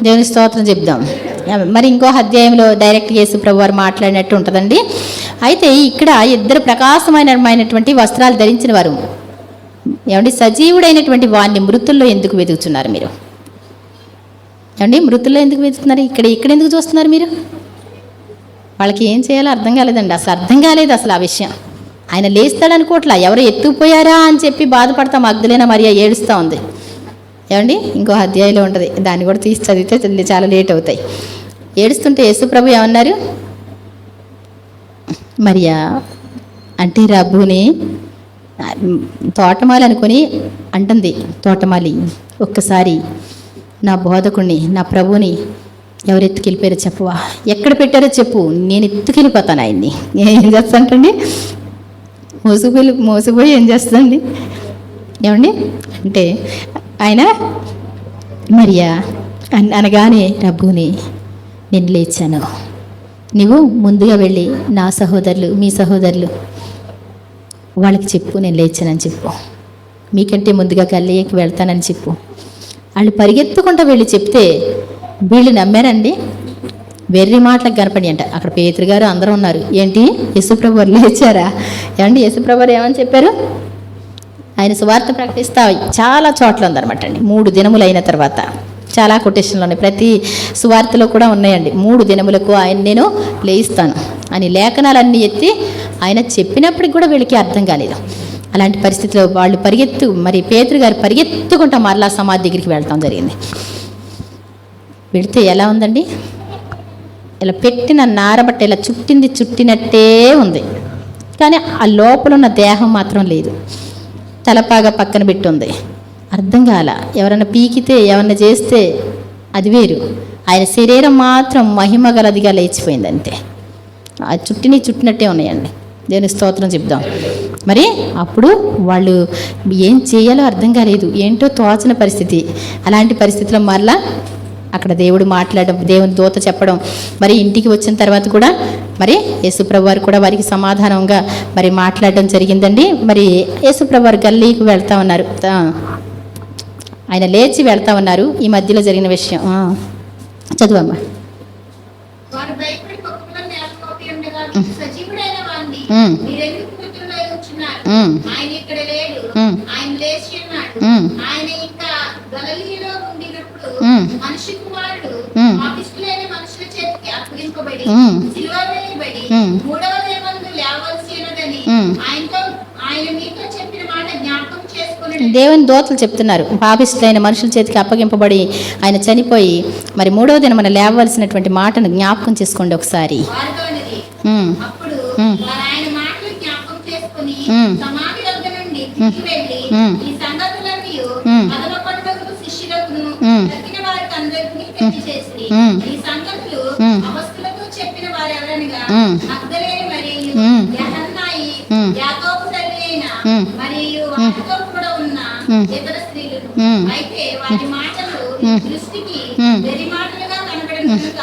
దేవుని స్తోత్రం చెప్దాం. మరి ఇంకో అధ్యాయంలో డైరెక్ట్ యేసు ప్రభు వారు మాట్లాడినట్టు ఉంటుందండి. అయితే ఇక్కడ ఇద్దరు ప్రకాశమైనటువంటి వస్త్రాలు ధరించిన వారు, ఏమండి, సజీవుడైనటువంటి వారిని మృతుల్లో ఎందుకు వెతుకుతున్నారు మీరు? ఏమండి, మృతుల్లో ఎందుకు వెతుకుతున్నారు? ఇక్కడ ఎందుకు చూస్తున్నారు మీరు? వాళ్ళకి ఏం చేయాలో అర్థం కాలేదండి. అసలు అర్థం కాలేదు అసలు ఆ విషయం. ఆయన లేస్తాడనుకోవట్లా, ఎవరు ఎత్తుకుపోయారా అని చెప్పి బాధపడతా మగ్దలేన మరియా ఏడుస్తూ ఉంది. ఏమండి, ఇంకో అధ్యాయంలో ఉంటుంది, దాన్ని కూడా తీసి చదివితే చాలా లేట్ అవుతాయి. ఏడుస్తుంటే యేసు ప్రభు ఏమన్నారు? మరియా అంటే రబ్బుని తోటమాలి అనుకొని అంటుంది. తోటమాలి, ఒక్కసారి నా బోధకుడిని, నా ప్రభుని ఎవరు ఎత్తుకెళ్ళిపోయారో చెప్పవా? ఎక్కడ పెట్టారో చెప్పు, నేను ఎత్తుకెళ్ళిపోతాను ఆయన్ని. ఏం చేస్తానంటండి? మోసపోయి ఏం చేస్తుందండి? ఏమండి, అంటే ఆయన మరియా అనగానే రబ్బుని నేను లేచాను, నీవు ముందుగా వెళ్ళి నా సహోదరులు, మీ సహోదరులు వాళ్ళకి చెప్పు, నేను లేచానని చెప్పు, మీకంటే ముందుగా గల్లీకి వెళ్తానని చెప్పు. వాళ్ళు పరిగెత్తుకుంటూ వెళ్ళి చెప్తే వీళ్ళు నమ్మారండి. వెర్రి మాటలకు కనపడి అంట. అక్కడ పేతురు గారు అందరూ ఉన్నారు. ఏంటి, యేసుప్రభు వారు లేచారా? ఏమండి, యేసుప్రభు వారు ఏమని చెప్పారు? ఆయన సువార్త ప్రకటిస్తా చాలా చోట్ల ఉందన్నమాట అండి. 3 దినములు అయిన తర్వాత చాలా కొటేషన్లు ఉన్నాయి, ప్రతి సువార్తలో కూడా ఉన్నాయండి. 3 దినములకు ఆయన నేను లేయిస్తాను అని లేఖనాలన్నీ ఎత్తి ఆయన చెప్పినప్పటికి కూడా వీళ్ళకి అర్థం కాలేదు. అలాంటి పరిస్థితిలో వాళ్ళు మరి పేతురు గారు పరిగెత్తుకుంటా మరలా సమాధి దగ్గరికి వెళ్తాం జరిగింది. వెళితే ఎలా ఉందండి? ఇలా పెట్టిన నారబట్ట ఇలా చుట్టినట్టే ఉంది, కానీ ఆ లోపల ఉన్న దేహం మాత్రం లేదు. తలపాగా పక్కన పెట్టి ఉంది. అర్థం కాల. ఎవరైనా పీకితే ఏమన్నా చేస్తే అది వేరు, ఆయన శరీరం మాత్రం మహిమ గలదిగా లేచిపోయింది అంతే. ఆ చుట్టినట్టే ఉన్నాయండి. దేవుని స్తోత్రం చెప్దాం. మరి అప్పుడు వాళ్ళు ఏం చేయాలో అర్థం కాలేదు, ఏంటో తోచని పరిస్థితి. అలాంటి పరిస్థితిలో మరలా అక్కడ దేవుడు మాట్లాడడం, దేవుని దూత చెప్పడం, మరి ఇంటికి వచ్చిన తర్వాత కూడా మరి యేసుప్రభు వారు కూడా వారికి సమాధానంగా మరి మాట్లాడడం జరిగిందండి. మరి యేసుప్రభు వారు గల్లీకి వెళ్తా ఉన్నారు, ఆయన లేచి వెళ్తా ఉన్నారు. ఈ మధ్యలో జరిగిన విషయం చదువమ్మా. మనిషి కుమారుడు పాపిష్ఠులైన మనుషుల చేతికి అప్పగింపబడి సిలువ వేయబడి 3వ దినమందు లేవవలసినదని ఆయన మీతో చెప్పిన మాట జ్ఞాపకం చేసుకొనుడి. దేవుని దూతలు చెప్తున్నారు, పాపిష్ఠులైన మనుషుల చేతికి అప్పగింపబడి ఆయన చనిపోయి మరి 3వ దినమున లేవవలసినటువంటి మాటను జ్ఞాపకం చేసుకోండి ఒకసారి. అప్పుడు ఆయన మాటలు జ్ఞాపకం చేసుకుని సమాధి వద్ద నుండి తిరిగి వెళ్ళి ఈ సంగతులన్నీ తక్కిన వారికి అందరికీ తెలియజేసి ఈ సంగతులు అవస్థలతో చెప్పిన వారు ఎవరనగా మగ్దలేని మరియు యోహన్నాయి, యాకోబు తల్లి అయిన మరియు వారితో కూడా ఉన్న ఇతర స్త్రీలు కనుక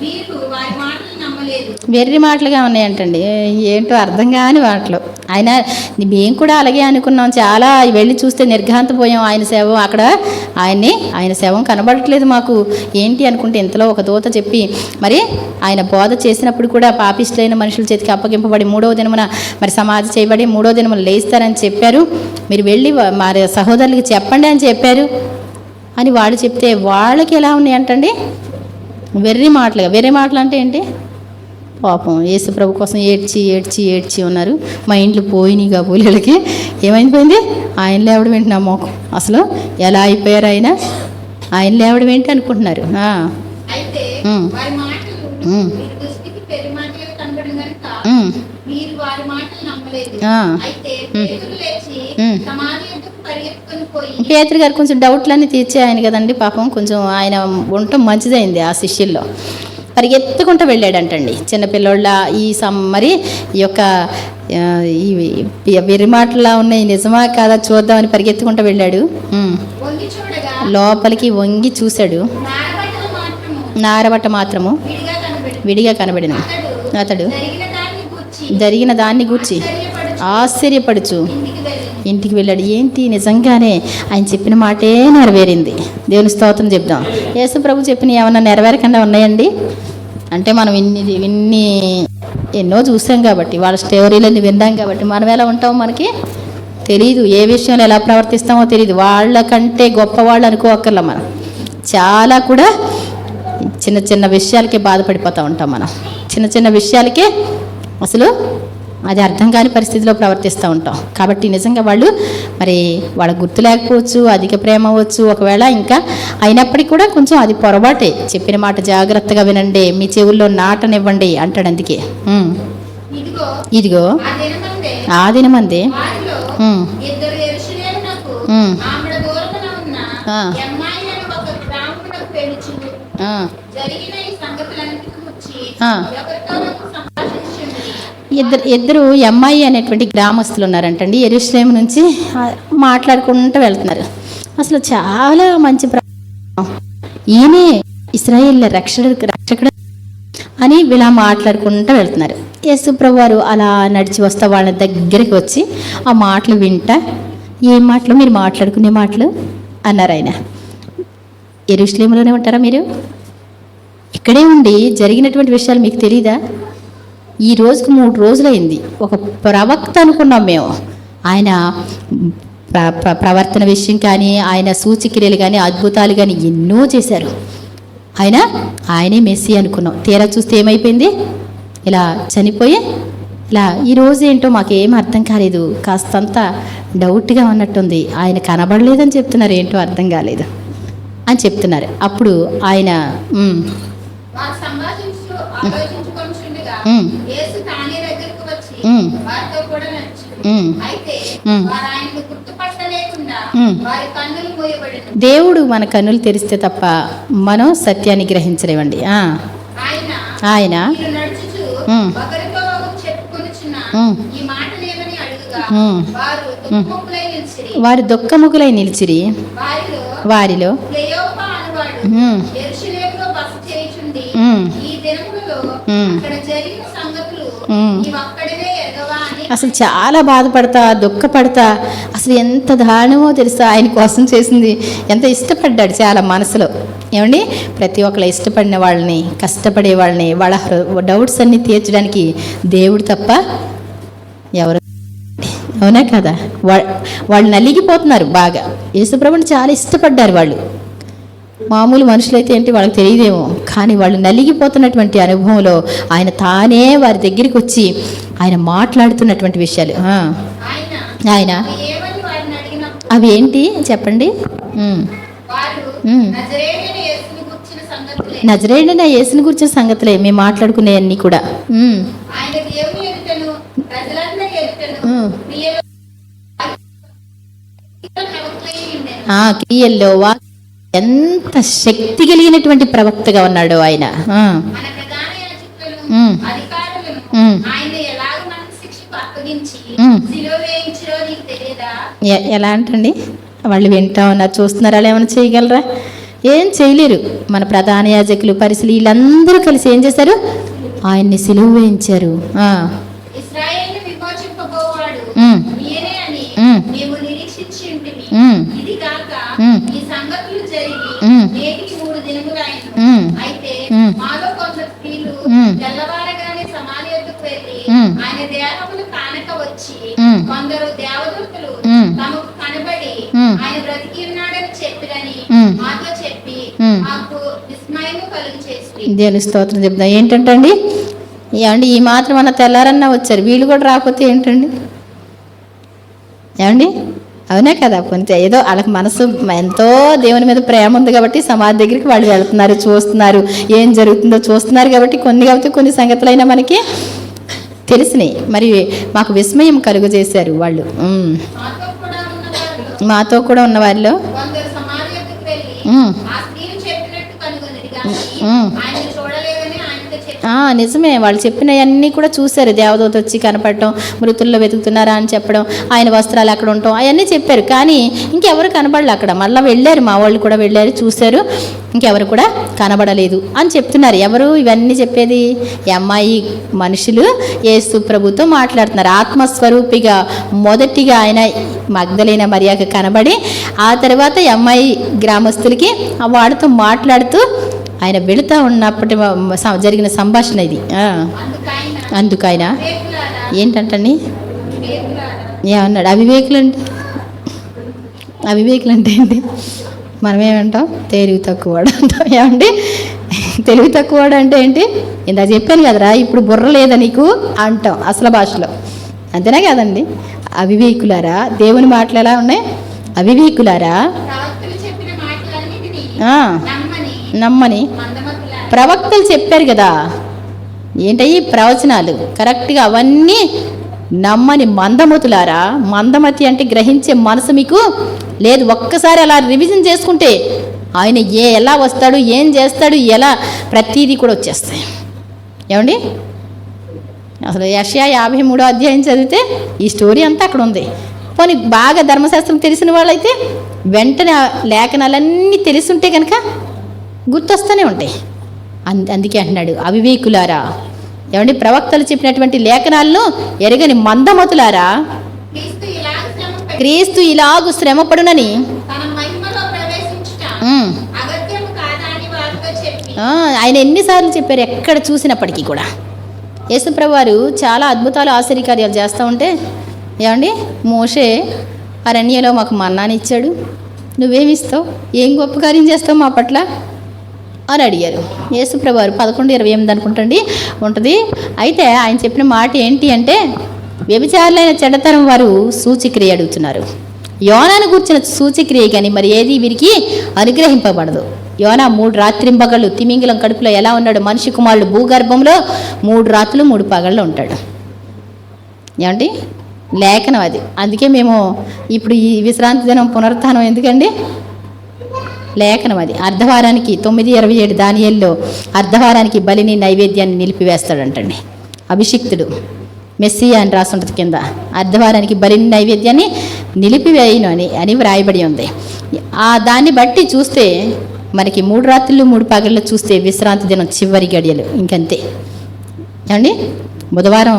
వీరు వారి మాటలు నమ్మలేదు. వెర్రి మాటలుగా ఉన్నాయంటండి. ఏంటో అర్థం కాని మాటలు. ఆయన మేము కూడా అలాగే అనుకున్నాం. చాలా వెళ్ళి చూస్తే నిర్ఘాంతపోయాం. ఆయన శవం అక్కడ ఆయన శవం కనబడట్లేదు మాకు. ఏంటి అనుకుంటే ఇంతలో ఒక దూత చెప్పి మరి ఆయన బోధ చేసినప్పుడు కూడా పాపిష్టులైన మనుషుల చేతికి అప్పగింపబడి 3వ దినమున మరి సమాధి చేయబడి 3వ దినమున లేస్తారని చెప్పారు. మీరు వెళ్ళి మరి సహోదరులకి చెప్పండి అని చెప్పారు అని వాళ్ళు చెప్తే వాళ్ళకి ఎలా ఉన్నాయి అంటండి, వెర్రి మాటలు అంటే ఏంటి? పాపం యేసు ప్రభు కోసం ఏడ్చి ఉన్నారు. మా ఇంట్లో పోయినాయి కాబోలు వీళ్ళకి ఏమైపోయింది, ఆయన లేవడం ఏంటి, నా మోకం అసలు ఎలా అయిపోయారు, ఆయన లేవడం ఏంటి అనుకుంటున్నారు. అయితే వారి మాటలు వీరి దృష్టికి పెరి మాటలుగా కనబడిన గనుక వీరు వారి మాటలు నమ్మలేదు. అయితే పేతురు లేచి సమాధి యొద్దకు పరిగెత్తుకొని పోయి, పేతురు గారు కొంచెం డౌట్లన్నీ తీర్చే ఆయన కదండి పాపం, కొంచెం ఆయన ఉండటం మంచిదైంది ఆ శిష్యుల్లో. పరిగెత్తుకుంటూ వెళ్ళాడంటండి. చిన్నపిల్లోళ్ళ మరి ఈ యొక్క ఈ వెర్రి మాటలా ఉన్నాయి నిజమా కాదా చూద్దామని పరిగెత్తుకుంటూ వెళ్ళాడు. వంగి చూడగా లోపలికి వంగి చూశాడు. నారబట్ట మాత్రము విడిగా కనబడిన. అతడు జరిగిన దాన్ని గూర్చి ఆశ్చర్యపడుచు ఇంటికి వెళ్ళాడు. ఏంటి నిజంగానే ఆయన చెప్పిన మాటే నెరవేరింది. దేవుని స్తోత్రం చెప్దాం. యేసు ప్రభు చెప్పిన ఏమన్నా నెరవేరకుండా ఉన్నాయండి అంటే మనం ఎన్నో చూసాం కాబట్టి, వాళ్ళ స్టోరీలన్నీ విన్నాం కాబట్టి మనం ఎలా ఉంటామో మనకి తెలీదు. ఏ విషయంలో ఎలా ప్రవర్తిస్తామో తెలియదు. వాళ్ళకంటే గొప్పవాళ్ళు అనుకోవక్కర్లా. మనం చాలా కూడా చిన్న చిన్న విషయాలకే బాధపడిపోతూ ఉంటాం. మనం చిన్న చిన్న విషయాలకే అసలు అది అర్థం కాని పరిస్థితిలో ప్రవర్తిస్తూ ఉంటాం. కాబట్టి నిజంగా వాళ్ళు మరి వాళ్ళకు గుర్తు లేకపోవచ్చు, అధిక ప్రేమ అవ్వచ్చు ఒకవేళ, ఇంకా అయినప్పటికీ కూడా కొంచెం అది పొరపాటే. చెప్పిన మాట జాగ్రత్తగా వినండి, మీ చెవుల్లో నాటనివ్వండి అంటాడు. అందుకే ఇదిగో ఆ దినమందే ఇద్దరు అమ్మాయి అనేటువంటి గ్రామస్తులు ఉన్నారంటండి. యెరూషలేము నుంచి మాట్లాడుకుంటూ వెళ్తున్నారు. అసలు చాలా మంచి ఈయనే ఇశ్రాయేలు రక్షకుడు అని వీళ్ళ మాట్లాడుకుంటూ వెళ్తున్నారు. యేసు ప్రభు వారు అలా నడిచి వస్తా వాళ్ళ దగ్గరికి వచ్చి ఆ మాటలు వింటా, ఏం మాటలు మీరు మాట్లాడుకునే మాటలు అన్నారు. ఆయన యెరూషలేములోనే ఉంటారా మీరు? ఇక్కడే ఉండి జరిగినటువంటి విషయాలు మీకు తెలీదా? ఈ రోజుకు 3 రోజులైంది. ఒక ప్రవక్త అనుకున్నాం మేము. ఆయన ప్రవర్తన విషయం కానీ, ఆయన సూచక్రియలు కానీ, అద్భుతాలు కానీ ఎన్నో చేశారు. ఆయనే మెస్సీ అనుకున్నాం. తీరా చూస్తే ఏమైపోయింది, ఇలా చనిపోయి ఇలా ఈరోజు ఏంటో మాకేం అర్థం కాలేదు, కాస్తంత డౌట్గా ఉన్నట్టుంది, ఆయన కనబడలేదని చెప్తున్నారు, ఏంటో అర్థం కాలేదు అని చెప్తున్నారు. అప్పుడు ఆయన దేవుడు మన కన్నులు తెరిస్తే తప్ప మనం సత్యాన్ని గ్రహించలేమండి. ఆయన వారి దుఃఖముఖులై నిలిచిరి. వారిలో అసలు చాలా బాధపడతా, దుఃఖపడతా, అసలు ఎంత దారుణమో తెలుసా. ఆయన కోసం చేసింది ఎంత ఇష్టపడ్డాడు చాలా మనసులో. ఏమండి, ప్రతి ఒక్కరు ఇష్టపడిన వాళ్ళని, కష్టపడే వాళ్ళని, వాళ్ళ డౌట్స్ అన్ని తీర్చడానికి దేవుడు తప్ప ఎవరు? అవునా కదా? వాళ్ళు నలిగిపోతున్నారు బాగా. యేసుప్రభుని చాలా ఇష్టపడ్డారు వాళ్ళు. మామూలు మనుషులైతే ఏంటి వాళ్ళకి తెలియదేమో, కానీ వాళ్ళు నలిగిపోతున్నటువంటి అనుభవంలో ఆయన తానే వారి దగ్గరికి వచ్చి ఆయన మాట్లాడుతున్నటువంటి విషయాలు. ఆయన అవి ఏంటి చెప్పండి? నజరేయుడైన యేసుని గురించిన సంగతులే మేము మాట్లాడుకునే అన్నీ కూడా. క్రియల్లో ఎంత శక్తి కలిగినటువంటి ప్రవక్తగా ఉన్నాడు ఆయన. ఎలా అంటండి, వాళ్ళు వింటా ఉన్నారు, చూస్తున్నారు, అలా ఏమైనా చేయగలరా? ఏం చేయలేరు. మన ప్రధాన యాజకులు, పరిశీలి వీళ్ళందరూ కలిసి ఏం చేశారు? ఆయన్ని సిలువ వేయించారు. ఇశ్రాయేలును విమోచింపబోవాడు నేనే అని మేము నిరీక్షించి ఉంటిమి. ఇది కాక ఈ సంగతులు జరిగి నేటికి 3 దినములైనవి. అయితే మాలో కొందరు స్త్రీలు తెల్లవారగానే సమాధి యొద్దకు వెళ్ళి ఆయన దేహమును కానక వచ్చి, కొందరు దేవదూతలు తమకు కనబడి ఆయన బ్రతికి ఉన్నాడని చెప్పిరని మాతో చెప్పి మాకు విస్మయము కలుగు చేసి. దేవుని స్తోత్రం చెప్తాం. ఏంటంటండి, ఏమండి ఈ మాత్రం అన్న తెల్లారన్నా వచ్చారు, వీళ్ళు కూడా రాకపోతే ఏంటండి? ఏమండి అవునా కదా? కొంత ఏదో వాళ్ళకి మనసు ఎంతో దేవుని మీద ప్రేమ ఉంది కాబట్టి సమాధి దగ్గరికి వాళ్ళు వెళ్తున్నారు, చూస్తున్నారు, ఏం జరుగుతుందో చూస్తున్నారు కాబట్టి కొన్ని సంగతులైనా మనకి తెలిసినాయి. మరి మాకు విస్మయం కలుగు చేశారు వాళ్ళు. మాతో కూడా ఉన్న వారిలో కొందరు సమాధి యొద్దకు వెళ్ళి ఆ స్త్రీలు చెప్పినట్టు కనుగొన్నది కానీ ఆయన చూడలేదని ఆయనతో చెప్పారు. నిజమే, వాళ్ళు చెప్పినవన్నీ కూడా చూశారు. దేవదూత వచ్చి కనపడటం, మృతుల్లో వెతుకుతున్నారా అని చెప్పడం, ఆయన వస్త్రాలు అక్కడ ఉండటం, అవన్నీ చెప్పారు. కానీ ఇంకెవరు కనబడలే అక్కడ. మళ్ళీ వెళ్ళారు, మా వాళ్ళు కూడా వెళ్ళారు, చూశారు, ఇంకెవరు కూడా కనబడలేదు అని చెప్తున్నారు. ఎవరు ఇవన్నీ చెప్పేది? ఈ అమ్మాయి మనుషులు యేసు ప్రభుతో మాట్లాడుతున్నారు. ఆత్మస్వరూపిగా మొదటిగా ఆయన మగ్దలైన మరియకు కనబడి, ఆ తర్వాత ఈ అమ్మాయి గ్రామస్తులకి వాడితో మాట్లాడుతూ ఆయన వెళుతూ ఉన్నప్పటి జరిగిన సంభాషణ ఇది. అందుకైనా ఏంటంటండి ఏమన్నాడు? అవివేకులు అంటే ఏంటి? మనమేమంటాం? తెలివి తక్కువవాడు అంటాం. ఏమండి తెలివి తక్కువవాడు అంటే ఏంటి? ఇందా చెప్పాను కదరా, ఇప్పుడు బుర్ర లేదా నీకు అంటాం అసలు భాషలో. అంతేనా కదండి? అవివేకులారా, దేవుని మాటలు ఎలా ఉన్నాయి? అవివేకులారా, నమ్మని ప్రవక్తలు చెప్పారు కదా, ఏంటయ్యి ప్రవచనాలు కరెక్ట్గా అవన్నీ నమ్మని మందమతులారా. మందమతి అంటే గ్రహించే మనసు మీకు లేదు. ఒక్కసారి అలా రివిజన్ చేసుకుంటే ఆయన ఎలా వస్తాడు, ఏం చేస్తాడు, ఎలా ప్రతీది కూడా వచ్చేస్తాయి. ఏమండి అసలు యెషయా 53వ అధ్యాయం చదివితే ఈ స్టోరీ అంతా అక్కడ ఉంది. పోనీ బాగా ధర్మశాస్త్రం తెలిసిన వాళ్ళైతే వెంటనే లేఖనాలన్నీ తెలిసుంటే కనుక గుర్తొస్తూనే ఉంటాయి. అందుకే అంటున్నాడు అవివేకులారా. ఏమండి ప్రవక్తలు చెప్పినటువంటి లేఖనాలను ఎరగని మందమతులారా, క్రీస్తు ఇలాగు శ్రమపడునని ఆయన ఎన్నిసార్లు చెప్పారు ఎక్కడ చూసినప్పటికీ కూడా. యేసుప్రభు వారు చాలా అద్భుతాలు ఆశ్చర్యకార్యాలు చేస్తూ ఉంటే, ఏమండి మోషే అరణ్యలో మాకు మన్నాని ఇచ్చాడు, నువ్వేమిస్తావు, ఏం గొప్ప కార్యం చేస్తావు మా పట్ల అని అడిగారు. యేసుప్రభు వారు 11:28 అనుకుంటండి ఉంటుంది. అయితే ఆయన చెప్పిన మాట ఏంటి అంటే, వ్యభిచారులైన చెడ్డతరం వారు సూచిక్రియ అడుగుతున్నారు. యోనాను కూర్చిన సూచిక్రియ కానీ మరి ఏది వీరికి అనుగ్రహింపబడదు. యోనా 3 రాత్రింబగళ్ళు తిమింగిలం కడుపులో ఎలా ఉన్నాడు? మనిషి కుమారుడు భూగర్భంలో 3 రాత్రులు 3 పగళ్ళు ఉంటాడు. ఏమండి లేఖనం అది. అందుకే మేము ఇప్పుడు ఈ విశ్రాంతి దినం పునరుత్థానం ఎందుకండి? లేఖనం అది. అర్ధవారానికి 9:27 దానియేలులో అర్ధవారానికి బలిని నైవేద్యాన్ని నిలిపివేస్తాడంటండి అభిషిక్తుడు. మెస్సియా అని రాసుంటుంది కింద. అర్ధవారానికి బలిని నైవేద్యాన్ని నిలిపివేయను అని వ్రాయబడి ఉంది. దాన్ని బట్టి చూస్తే మనకి 3 రాత్రులు 3 పగళ్ళు చూస్తే విశ్రాంతి దినం చివరి గడియలు ఇంకంతే. ఏమండి బుధవారం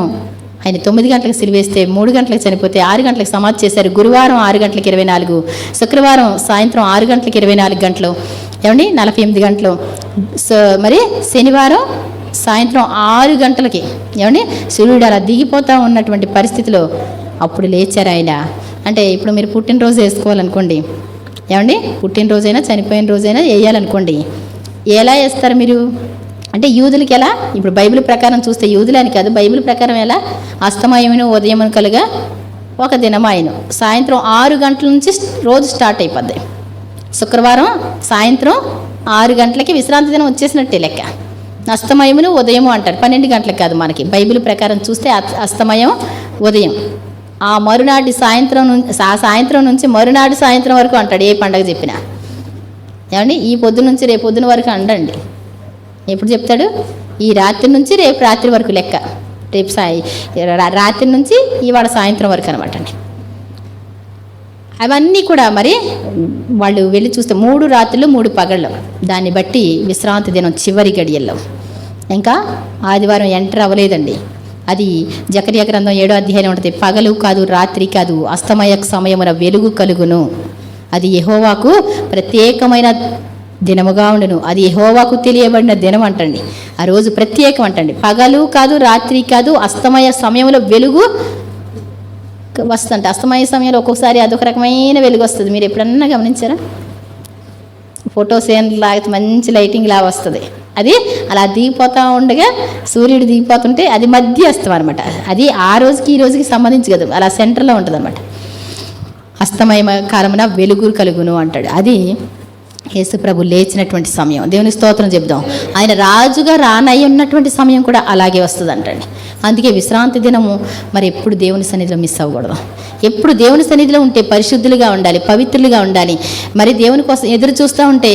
ఆయన 9 గంటలకు సిలివేస్తే 3 గంటలకు చనిపోతే 6 గంటలకు సమాధి చేశారు. గురువారం 6 గంటలకు 24, శుక్రవారం సాయంత్రం 6 గంటలకు 24 గంటలు, ఏమండి 48 గంటలు. మరి శనివారం సాయంత్రం 6 గంటలకి ఏమండి సూర్యుడు అలా దిగిపోతూ ఉన్నటువంటి పరిస్థితిలో అప్పుడు లేచారు ఆయన. అంటే ఇప్పుడు మీరు పుట్టినరోజు వేసుకోవాలనుకోండి, ఏమండి పుట్టినరోజైనా చనిపోయిన రోజైనా వేయాలనుకోండి, ఎలా వేస్తారు మీరు అంటే యూదులకి ఎలా? ఇప్పుడు బైబిల్ ప్రకారం చూస్తే యూదులని కాదు, బైబిల్ ప్రకారం ఎలా? అస్తమయమును ఉదయమును కలుగా ఒక దినమాయను. సాయంత్రం 6 గంటల నుంచి రోజు స్టార్ట్ అయిపోద్ది. శుక్రవారం సాయంత్రం 6 గంటలకి విశ్రాంతి దినం వచ్చేసినట్టే లెక్క. అస్తమయమును ఉదయము అంటారు. 12 గంటలకు కాదు మనకి బైబిల్ ప్రకారం చూస్తే అస్తమయం ఉదయం. ఆ మరునాటి సాయంత్రం నుంచి మరునాటి సాయంత్రం వరకు అంటాడు ఏ పండగ చెప్పినా. ఏమండి ఈ పొద్దు నుంచి రేపు పొద్దున వరకు అండండి. ఎప్పుడు చెప్తాడు? ఈ రాత్రి నుంచి రేపు రాత్రి వరకు లెక్క. రేపు రాత్రి నుంచి ఇవాళ సాయంత్రం వరకు అనమాట అండి. అవన్నీ కూడా మరి వాళ్ళు వెళ్ళి చూస్తే 3 రాత్రులు 3 పగళ్ళు. దాన్ని బట్టి విశ్రాంతి దినం చివరి గడియల్లో, ఇంకా ఆదివారం ఎంటర్ అవ్వలేదండి. అది జకర్యా గ్రంథం 7వ అధ్యాయం ఉంటుంది. పగలు కాదు రాత్రి కాదు, అస్తమయ సమయమున వెలుగు కలుగును. అది యెహోవాకు ప్రత్యేకమైన దినముగా ఉండును. అది యెహోవాకు తెలియబడిన దినం అంటండి. ఆ రోజు ప్రత్యేకం అంటండి. పగలు కాదు రాత్రి కాదు, అస్తమయ సమయంలో వెలుగు వస్తుంట. అస్తమయ సమయంలో ఒక్కొక్కసారి అదొక రకమైన వెలుగు వస్తుంది. మీరు ఎప్పుడన్నా గమనించారా? ఫోటోస్ ఏం లాగితే మంచి లైటింగ్ లాగా వస్తుంది. అది అలా దిగిపోతూ ఉండగా సూర్యుడు దిగిపోతుంటే అది మధ్యస్థం అనమాట. అది ఆ రోజుకి ఈ రోజుకి సంబంధించి కదా, అలా సెంటర్లో ఉంటుంది అనమాట. అస్తమయ కాలమున వెలుగు కలుగును అంటాడు. అది యేసుప్రభు లేచినటువంటి సమయం. దేవుని స్తోత్రం చెప్దాం. ఆయన రాజుగా రానయ్యి ఉన్నటువంటి సమయం కూడా అలాగే వస్తుంది అంటండి. అందుకే విశ్రాంతి దినము మరి ఎప్పుడు దేవుని సన్నిధిలో మిస్ అవ్వకూడదు. ఎప్పుడు దేవుని సన్నిధిలో ఉంటే పరిశుద్ధులుగా ఉండాలి, పవిత్రులుగా ఉండాలి. మరి దేవుని కోసం ఎదురు చూస్తూ ఉంటే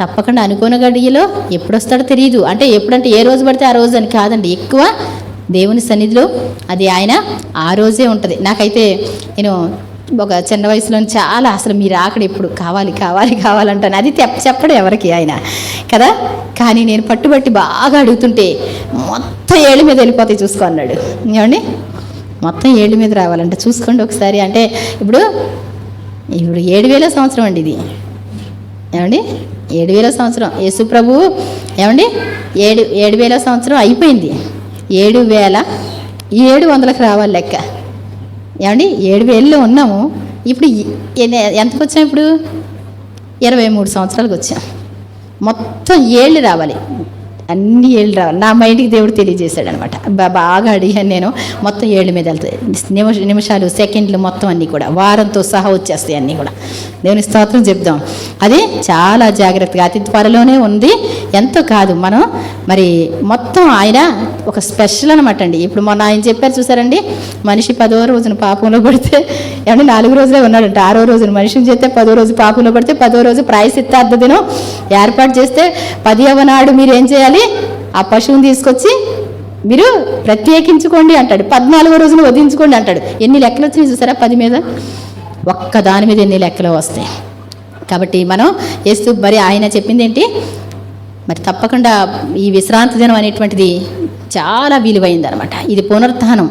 తప్పకుండా అనుకోని గడియలో ఎప్పుడు వస్తాడో తెలియదు. అంటే ఎప్పుడంటే ఏ రోజు పడితే ఆ రోజు అని కాదండి. ఎక్కువ దేవుని సన్నిధిలో అది ఆయన ఆ రోజే ఉంటుంది. నాకైతే నేను ఒక చిన్న వయసులో చాలా అసలు మీరు అక్కడ ఎప్పుడు కావాలి కావాలి కావాలంటాను. అది చెప్పడం ఎవరికి ఆయన కదా. కానీ నేను పట్టుబట్టి బాగా అడుగుతుంటే మొత్తం ఏళ్ళ మీద వెళ్ళిపోతాయి చూసుకో అన్నాడు. ఏమండి, మొత్తం ఏళ్ళ మీద రావాలంటే చూసుకోండి ఒకసారి. అంటే ఇప్పుడు 7,000 సంవత్సరం అండి ఇది. ఏమండి, 7,000 సంవత్సరం యేసు ప్రభు. ఏమండి, 7,000 సంవత్సరం అయిపోయింది. 7,700కి రావాలి లెక్క. ఏమండి, 7,000లో ఉన్నాము. ఇప్పుడు ఎంతకు వచ్చాం? ఇప్పుడు 23 సంవత్సరాలకు వచ్చాం. మొత్తం ఏళ్ళు రావాలి, అన్ని ఏళ్ళు రావాలి. నా మైండ్కి దేవుడు తెలియజేశాడు అనమాట. బాగా అడిగాను నేను. మొత్తం ఏళ్ళ మీద వెళ్తాయి. నిమిషాలు సెకండ్లు మొత్తం అన్నీ కూడా వారంతో సహా వచ్చేస్తాయి అన్నీ కూడా. దేవుని స్తోత్రం చెప్దాం. అది చాలా జాగ్రత్తగా అతి త్వరలోనే ఉంది. ఎంతో కాదు, మనం మరి మొత్తం ఆయన ఒక స్పెషల్ అనమాట అండి. ఇప్పుడు మొన్న ఆయన చెప్పారు చూసారండి, మనిషి 10వ రోజున పాపంలో పడితే ఏమంటే 4 రోజులే ఉన్నాడంట. 6వ రోజున మనిషిని చేస్తే 10వ రోజు పాపంలో పడితే 10వ రోజు ప్రాయశ్చిత్తార్థ దినం ఏర్పాటు చేస్తే 10వ నాడు మీరు ఏం చేయాలి? ఆ పశువుని తీసుకొచ్చి మీరు ప్రత్యేకించుకోండి అంటాడు. 14వ రోజున వధించుకోండి అంటాడు. ఎన్ని లెక్కలు వచ్చినాయి చూసారా? 10 మీద ఒక్క దాని మీద ఎన్ని లెక్కలు వస్తాయి. కాబట్టి మనం యేసు మరి ఆయన చెప్పింది ఏంటి? మరి తప్పకుండా ఈ విశ్రాంతి దినం అనేటువంటిది చాలా విలువైంది అనమాట. ఇది పునరుత్థానం,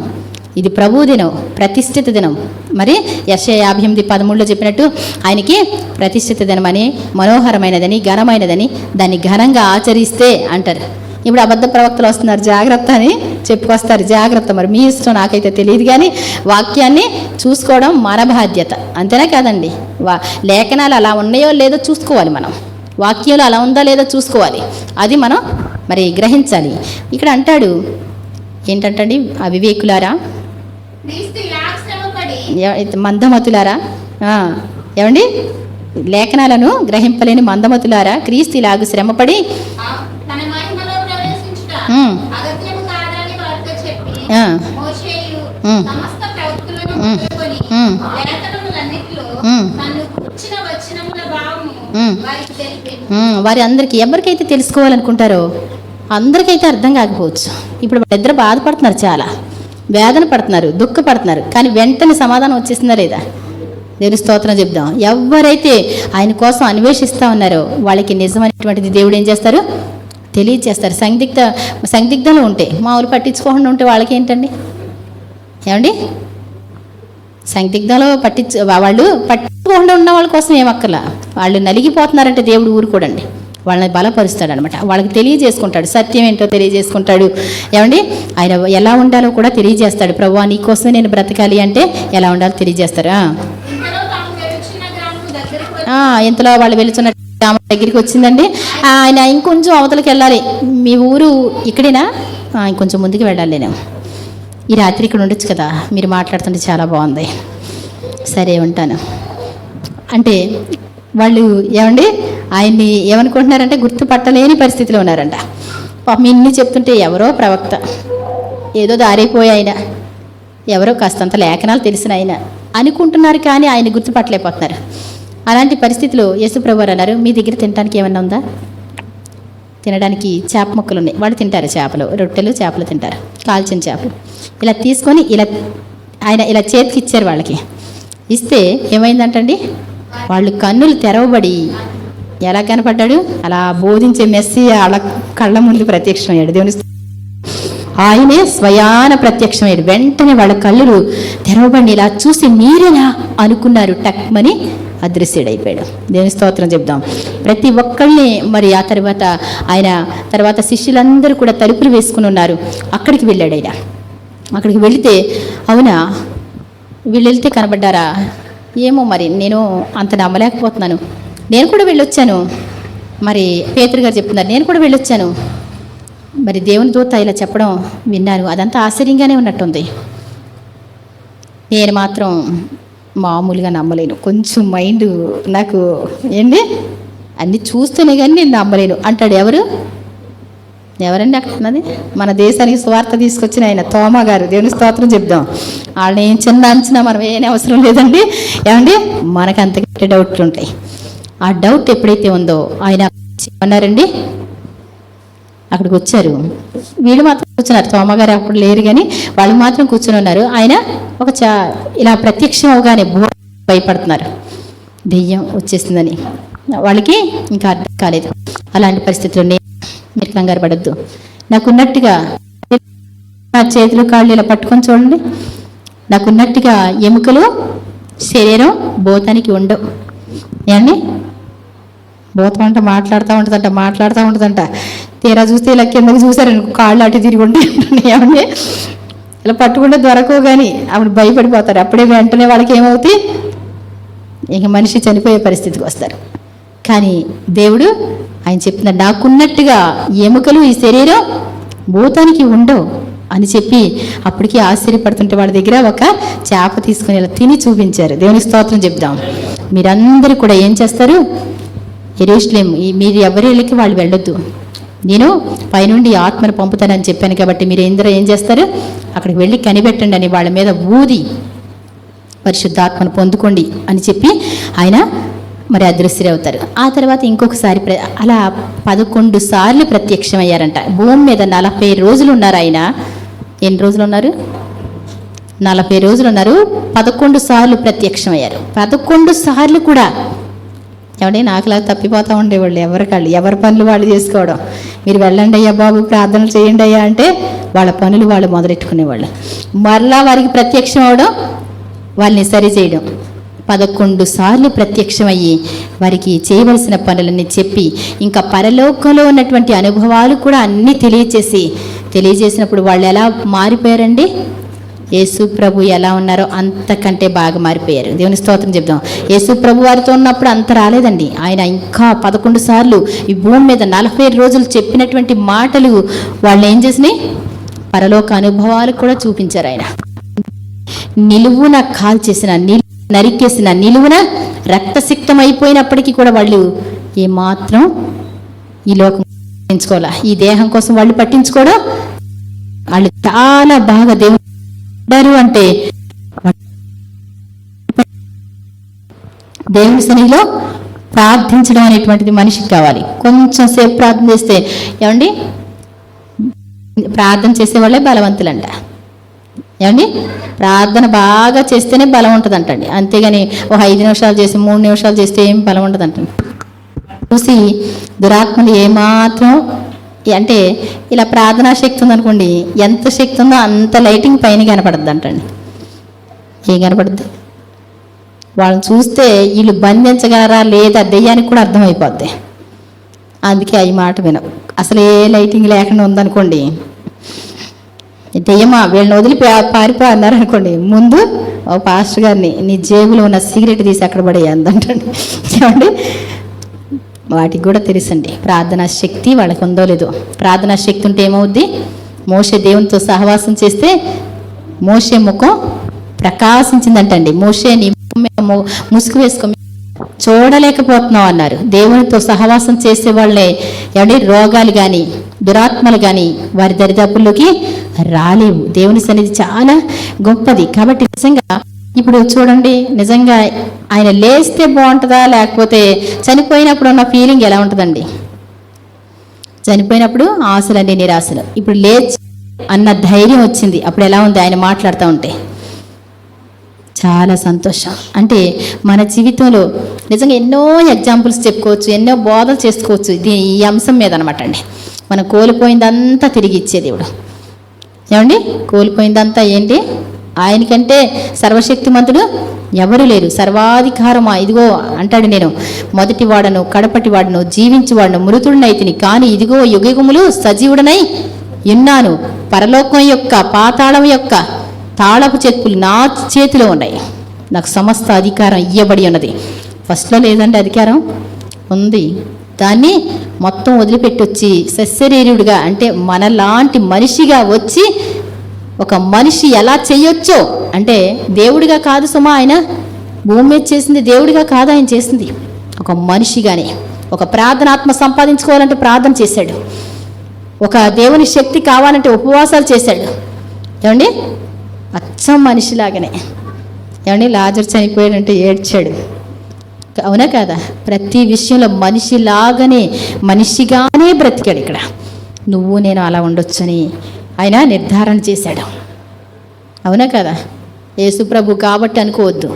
ఇది ప్రభు దినం, ప్రతిష్ఠిత దినం. మరి యెషయా 58:13 చెప్పినట్టు ఆయనకి ప్రతిష్ఠిత దినం అని, మనోహరమైనదని, ఘనమైనదని, దాన్ని ఘనంగా ఆచరిస్తే అంటారు. ఇప్పుడు అబద్ధ ప్రవక్తలు వస్తున్నారు, జాగ్రత్త అని చెప్పుకొస్తారు. జాగ్రత్త, మరి మీ ఇష్టం, నాకైతే తెలియదు. కానీ వాక్యాన్ని చూసుకోవడం మన బాధ్యత, అంతేనా కాదండి? లేఖనాలు అలా ఉన్నాయో లేదో చూసుకోవాలి మనం. వాక్యాలు అలా ఉందా లేదో చూసుకోవాలి. అది మనం మరి గ్రహించాలి. ఇక్కడ అంటాడు ఏంటంటండి, అవివేకులారా, మందమతులారా, ఏమండి, లేఖనాలను గ్రహింపలేని మందమతులారా, క్రీస్తు ఇలాగు శ్రమపడి వారి అందరికీ ఎవరికైతే తెలుసుకోవాలనుకుంటారో అందరికైతే అర్థం కాకపోవచ్చు. ఇప్పుడు వాళ్ళిద్దరు బాధపడుతున్నారు, చాలా వేదన పడుతున్నారు, దుఃఖపడుతున్నారు. కానీ వెంటనే సమాధానం వచ్చేసిందా లేదా? దేవుని స్తోత్రం చెప్దాం. ఎవరైతే ఆయన కోసం అన్వేషిస్తూ ఉన్నారో వాళ్ళకి నిజమైనటువంటిది దేవుడు ఏం చేస్తారు? తెలియజేస్తారు. సందిగ్ధంలో ఉంటే, మామూలు పట్టించుకోకుండా ఉంటే వాళ్ళకి ఏంటండి? ఏమండి, సందిగ్ధంలో వాళ్ళు పట్టించుకోకుండా ఉన్న వాళ్ళ కోసం ఏమక్కర్లా. వాళ్ళు నలిగిపోతున్నారంటే దేవుడు ఊరుకోడండి, వాళ్ళని బలపరుస్తాడు అనమాట. వాళ్ళకి తెలియజేసుకుంటాడు, సత్యం ఏంటో తెలియజేసుకుంటాడు. ఏమండి, ఆయన ఎలా ఉండాలో కూడా తెలియజేస్తాడు. ప్రభువా నీ కోసమే నేను బ్రతకాలి అంటే ఎలా ఉండాలో తెలియజేస్తారు. ఇంతలో వాళ్ళు వెళుతున్న దగ్గరికి వచ్చిందండి. ఆయన ఇంకొంచెం అవతలకి వెళ్ళాలి. మీ ఊరు ఇక్కడేనా? ఇంకొంచెం ముందుకు వెళ్ళాలి. నేను ఈ రాత్రి ఇక్కడ ఉండొచ్చు కదా, మీరు మాట్లాడుతుంటే చాలా బాగుంది, సరే ఉంటాను అంటే వాళ్ళు ఏమండి ఆయన్ని ఏమనుకుంటున్నారంటే గుర్తుపట్టలేని పరిస్థితిలో ఉన్నారంట. పాపం ఇన్ని చెప్తుంటే ఎవరో ప్రవక్త, ఏదో దారైపోయి ఆయన, ఎవరో కాస్తంత లేఖనాలు తెలిసిన ఆయన అనుకుంటున్నారు, కానీ ఆయన గుర్తుపట్టలేకపోతున్నారు. అలాంటి పరిస్థితిలో యేసుప్రభువారు అన్నారు, మీ దగ్గర తినడానికి ఏమన్నా ఉందా? తినడానికి చేప ముక్కలు ఉన్నాయి. వాళ్ళు తింటారు, చేపలు, రొట్టెలు, చేపలు తింటారు, కాల్చిన చేపలు. ఇలా తీసుకొని ఆయన ఇలా చేతికి ఇచ్చారు వాళ్ళకి. ఇస్తే ఏమైందంటండి, వాళ్ళు కన్నులు తెరవబడి ఎలా కనపడ్డాడు, అలా బోధించే మెస్సీయ అలా కళ్ళ ముందు ప్రత్యక్షమయ్యాడు. దేవుని ఆయనే స్వయాన ప్రత్యక్షమయ్యాడు. వెంటనే వాళ్ళ కళ్ళు తెరవబడి ఇలా చూసి మీరేనా అనుకున్నారు, టక్మని అదృశ్యుడైపోయాడు. దేవుని స్తోత్రం చెప్దాం. ప్రతి ఒక్కళ్ళని మరి ఆ తర్వాత శిష్యులందరూ కూడా తలుపులు వేసుకుని ఉన్నారు. అక్కడికి వెళ్ళాడు ఆయన. అక్కడికి వెళితే అవునా వీళ్ళు వెళ్తే కనబడ్డారా ఏమో, మరి నేను అంత నమ్మలేకపోతున్నాను. నేను కూడా వెళ్ళొచ్చాను. మరి పేతురు గారు చెప్తున్నారు, నేను కూడా వెళ్ళొచ్చాను. మరి దేవుని దూత ఇలా చెప్పడం విన్నాను. అదంతా ఆశ్చర్యంగానే ఉన్నట్టుంది. నేను మాత్రం మామూలుగా నమ్మలేను. కొంచెం మైండ్ నాకు ఏంటి అన్నీ చూస్తేనే కానీ నేను నమ్మలేను అంటాడు. ఎవరండి అక్కడ ఉన్నది? మన దేశానికి స్వార్థ తీసుకొచ్చిన ఆయన తోమా గారు. దేవుని స్తోత్రం చెప్దాం. వాళ్ళని ఏం చిన్న అంచనా మనం ఏం అవసరం లేదండి. ఏమండి మనకు అంతకంటే డౌట్లు ఉంటాయి. ఆ డౌట్ ఎప్పుడైతే ఉందో ఆయన అన్నారండి, అక్కడికి వచ్చారు. వీళ్ళు మాత్రం కూర్చున్నారు. తోమగారు అప్పుడు లేరు కానీ వాళ్ళు మాత్రం కూర్చొని ఉన్నారు. ఆయన ఇలా ప్రత్యక్షం అవగానే భయపడుతున్నారు, దెయ్యం వచ్చేసిందని. వాళ్ళకి ఇంకా అర్థం కాలేదు. అలాంటి పరిస్థితుల్లో మీరు కంగారు పడద్దు. నాకున్నట్టుగా నా చేతులు కాళ్ళు ఇలా పట్టుకొని చూడండి. నాకున్నట్టుగా ఎముకలు శరీరం భూతానికి ఉండవు. ఏమండి భూతం అంటే మాట్లాడుతూ ఉంటుందంట. తీరా చూస్తే ఇలా కిందకి చూసారని కాళ్ళు అటు తిరిగి ఉంటాయి. ఏమండి ఇలా పట్టుకుంటే దొరకవు కానీ అప్పుడు భయపడిపోతారు. అప్పుడే వెంటనే వాళ్ళకి ఏమవుతాయి, ఇంక మనిషి చనిపోయే పరిస్థితికి వస్తారు. కానీ దేవుడు ఆయన చెప్తున్నాడు, నాకున్నట్టుగా ఎముకలు ఈ శరీరం భూతానికి ఉండవు అని చెప్పి అప్పటికి ఆశ్చర్యపడుతుంటే వాళ్ళ దగ్గర ఒక చేప తీసుకుని ఇలా తిని చూపించారు. దేవుని స్తోత్రం చెప్దాం. మీరందరూ కూడా ఏం చేస్తారు, యెరూషలేము మీరు ఎవరి ఇళ్ళకి వాళ్ళు వెళ్ళొద్దు, నేను పైనుండి ఆత్మను పంపుతానని చెప్పాను కాబట్టి మీరు ఏం చేస్తారు, అక్కడికి వెళ్ళి కనిపెట్టండి అని వాళ్ళ మీద ఊది పరిశుద్ధాత్మను పొందుకోండి అని చెప్పి ఆయన మరి అదృశ్యులవుతారు. ఆ తర్వాత ఇంకొకసారి అలా 11 సార్లు ప్రత్యక్షమయ్యారంట. భూమి మీద 40 రోజులు ఉన్నారు ఆయన. ఎన్ని రోజులు ఉన్నారు? 40 రోజులు ఉన్నారు. 11 సార్లు ప్రత్యక్షమయ్యారు. 11 సార్లు కూడా ఏమంటే నాకులా తప్పిపోతూ ఉండేవాళ్ళు. ఎవరి పనులు వాళ్ళు చేసుకోవడం. మీరు వెళ్ళండి అయ్యా బాబు, ప్రార్థనలు చేయండి అయ్యా అంటే వాళ్ళ పనులు వాళ్ళు మొదలెట్టుకునేవాళ్ళు. మరలా వారికి ప్రత్యక్షం అవడం, వాళ్ళని సరిచేయడం. 11 సార్లు ప్రత్యక్షమయ్యి వారికి చేయవలసిన పనులన్నీ చెప్పి ఇంకా పరలోకంలో ఉన్నటువంటి అనుభవాలు కూడా అన్నీ తెలియజేసినప్పుడు వాళ్ళు ఎలా మారిపోయారండి, యేసు ప్రభు ఎలా ఉన్నారో అంతకంటే బాగా మారిపోయారు. దేవుని స్తోత్రం చెప్దాం. యేసు ప్రభు వారితో ఉన్నప్పుడు అంత రాలేదండి. ఆయన ఇంకా 11 సార్లు ఈ భూమి మీద 40 రోజులు చెప్పినటువంటి మాటలు వాళ్ళు ఏం చేసినాయి, పరలోక అనుభవాలు కూడా చూపించారు. ఆయన నిలువున కాల్చేసిన నరికేసిన నిలువున రక్తసిక్తం అయిపోయినప్పటికీ కూడా వాళ్ళు ఏమాత్రం ఈ లోకం పట్టించుకోవాలా, ఈ దేహం కోసం వాళ్ళు పట్టించుకోవడం. వాళ్ళు చాలా బాగా దేవుడు అంటే దేవుని సన్నిధిలో ప్రార్థించడం అనేటువంటిది మనిషికి కావాలి. కొంచెం సేపు ప్రార్థన చేస్తే ఏమండి ప్రార్థన చేసే వాళ్ళే బలవంతులంట. ఏమండి ప్రార్థన బాగా చేస్తేనే బలం ఉంటుంది అంటండి. అంతేగాని ఒక 5 నిమిషాలు చేసి 3 నిమిషాలు చేస్తే ఏం బలం ఉంటుంది అంటండి. చూసి దురాత్మలు ఏమాత్రం అంటే ఇలా ప్రార్థనా శక్తి ఉందనుకోండి, ఎంత శక్తి ఉందో అంత లైటింగ్ పైన కనపడుద్ది అంటండి. ఏం కనపడుద్ది, వాళ్ళని చూస్తే వీళ్ళు బంధించగలరా లేదా దెయ్యానికి కూడా అర్థమైపోద్ది. అందుకే ఈ మాట వినవు. అసలు ఏ లైటింగ్ లేకుండా ఉందనుకోండి, దెయ్యమా వీళ్ళని వదిలి పారిపో అన్నారనుకోండి, ముందు ఓ పాస్టర్ గారిని నీ జేబులో ఉన్న సిగరెట్ తీసి అక్కడ పడేయి అందంటండి. ఏమండి వాటికి కూడా తెలుసండి ప్రార్థనా శక్తి వాళ్ళకి ఉందో లేదో. ప్రార్థనా శక్తి ఉంటే ఏమవుద్ది, మోషే దేవునితో సహవాసం చేస్తే మోషే ముఖం ప్రకాశించిందంటండి. మోషే నీ ముసుగు వేసుకో చూడలేకపోతున్నావు అన్నారు. దేవునితో సహవాసం చేసే వాళ్ళే ఏమంటే రోగాలు కానీ దురాత్మలు కానీ వారి దరిదాపుల్లోకి రాలేవు. దేవుని సన్నిధి చాలా గొప్పది. కాబట్టి నిజంగా ఇప్పుడు చూడండి, నిజంగా ఆయన లేస్తే బాగుంటుందా లేకపోతే చనిపోయినప్పుడు ఉన్న ఫీలింగ్ ఎలా ఉంటుందండి? చనిపోయినప్పుడు ఆశలన్నీ నిరాశలు, ఇప్పుడు లేచి అన్న ధైర్యం వచ్చింది. అప్పుడు ఎలా ఉంది ఆయన మాట్లాడుతూ ఉంటే? చాలా సంతోషం. అంటే మన జీవితంలో నిజంగా ఎన్నో ఎగ్జాంపుల్స్ చెప్పుకోవచ్చు, ఎన్నో బోధలు చేసుకోవచ్చు ఈ అంశం మీద అనమాట అండి. మనం కోల్పోయిందంతా తిరిగి ఇచ్చే దేవుడు. ఏమండి, కోల్పోయిందంతా ఏంటి? ఆయనకంటే సర్వశక్తిమంతుడు ఎవరు లేరు. సర్వాధికారం ఇదిగో అంటాడు, నేను మొదటి వాడను, కడపటి వాడను, జీవించువాడను, మృతుడినైతిని, కానీ ఇదిగో యుగయుగములు సజీవుడనై ఉన్నాను. పరలోకం యొక్క పాతాళం యొక్క తాళపు చెప్పులు నా చేతిలో ఉన్నాయి. నాకు సమస్త అధికారం ఇయ్యబడి ఉన్నది. ఫస్ట్లో లేదండి అధికారం, ఉంది. దాన్ని మొత్తం వదిలిపెట్టి వచ్చి సశరీరుడిగా, అంటే మనలాంటి మనిషిగా వచ్చి, ఒక మనిషి ఎలా చేయొచ్చో, అంటే దేవుడిగా కాదు సుమా, ఆయన భూమి మీద చేసింది దేవుడిగా కాదు, ఆయన చేసింది ఒక మనిషిగానే. ఒక ప్రార్థనాత్మ సంపాదించుకోవాలంటే ప్రార్థన చేశాడు, ఒక దేవుని శక్తి కావాలంటే ఉపవాసాలు చేశాడు. ఏమండి, అచ్చం మనిషిలాగానే. ఏమండి, లాజరు చనిపోయాడంటే ఏడ్చాడు, అవునా కదా? ప్రతి విషయంలో మనిషిలాగానే, మనిషిగానే బ్రతికాడు. ఇక్కడ నువ్వు నేను అలా ఉండొచ్చని ఆయన నిర్ధారణ చేశాడు, అవునా కదా? యేసు ప్రభు కాబట్టి అనుకోవద్దు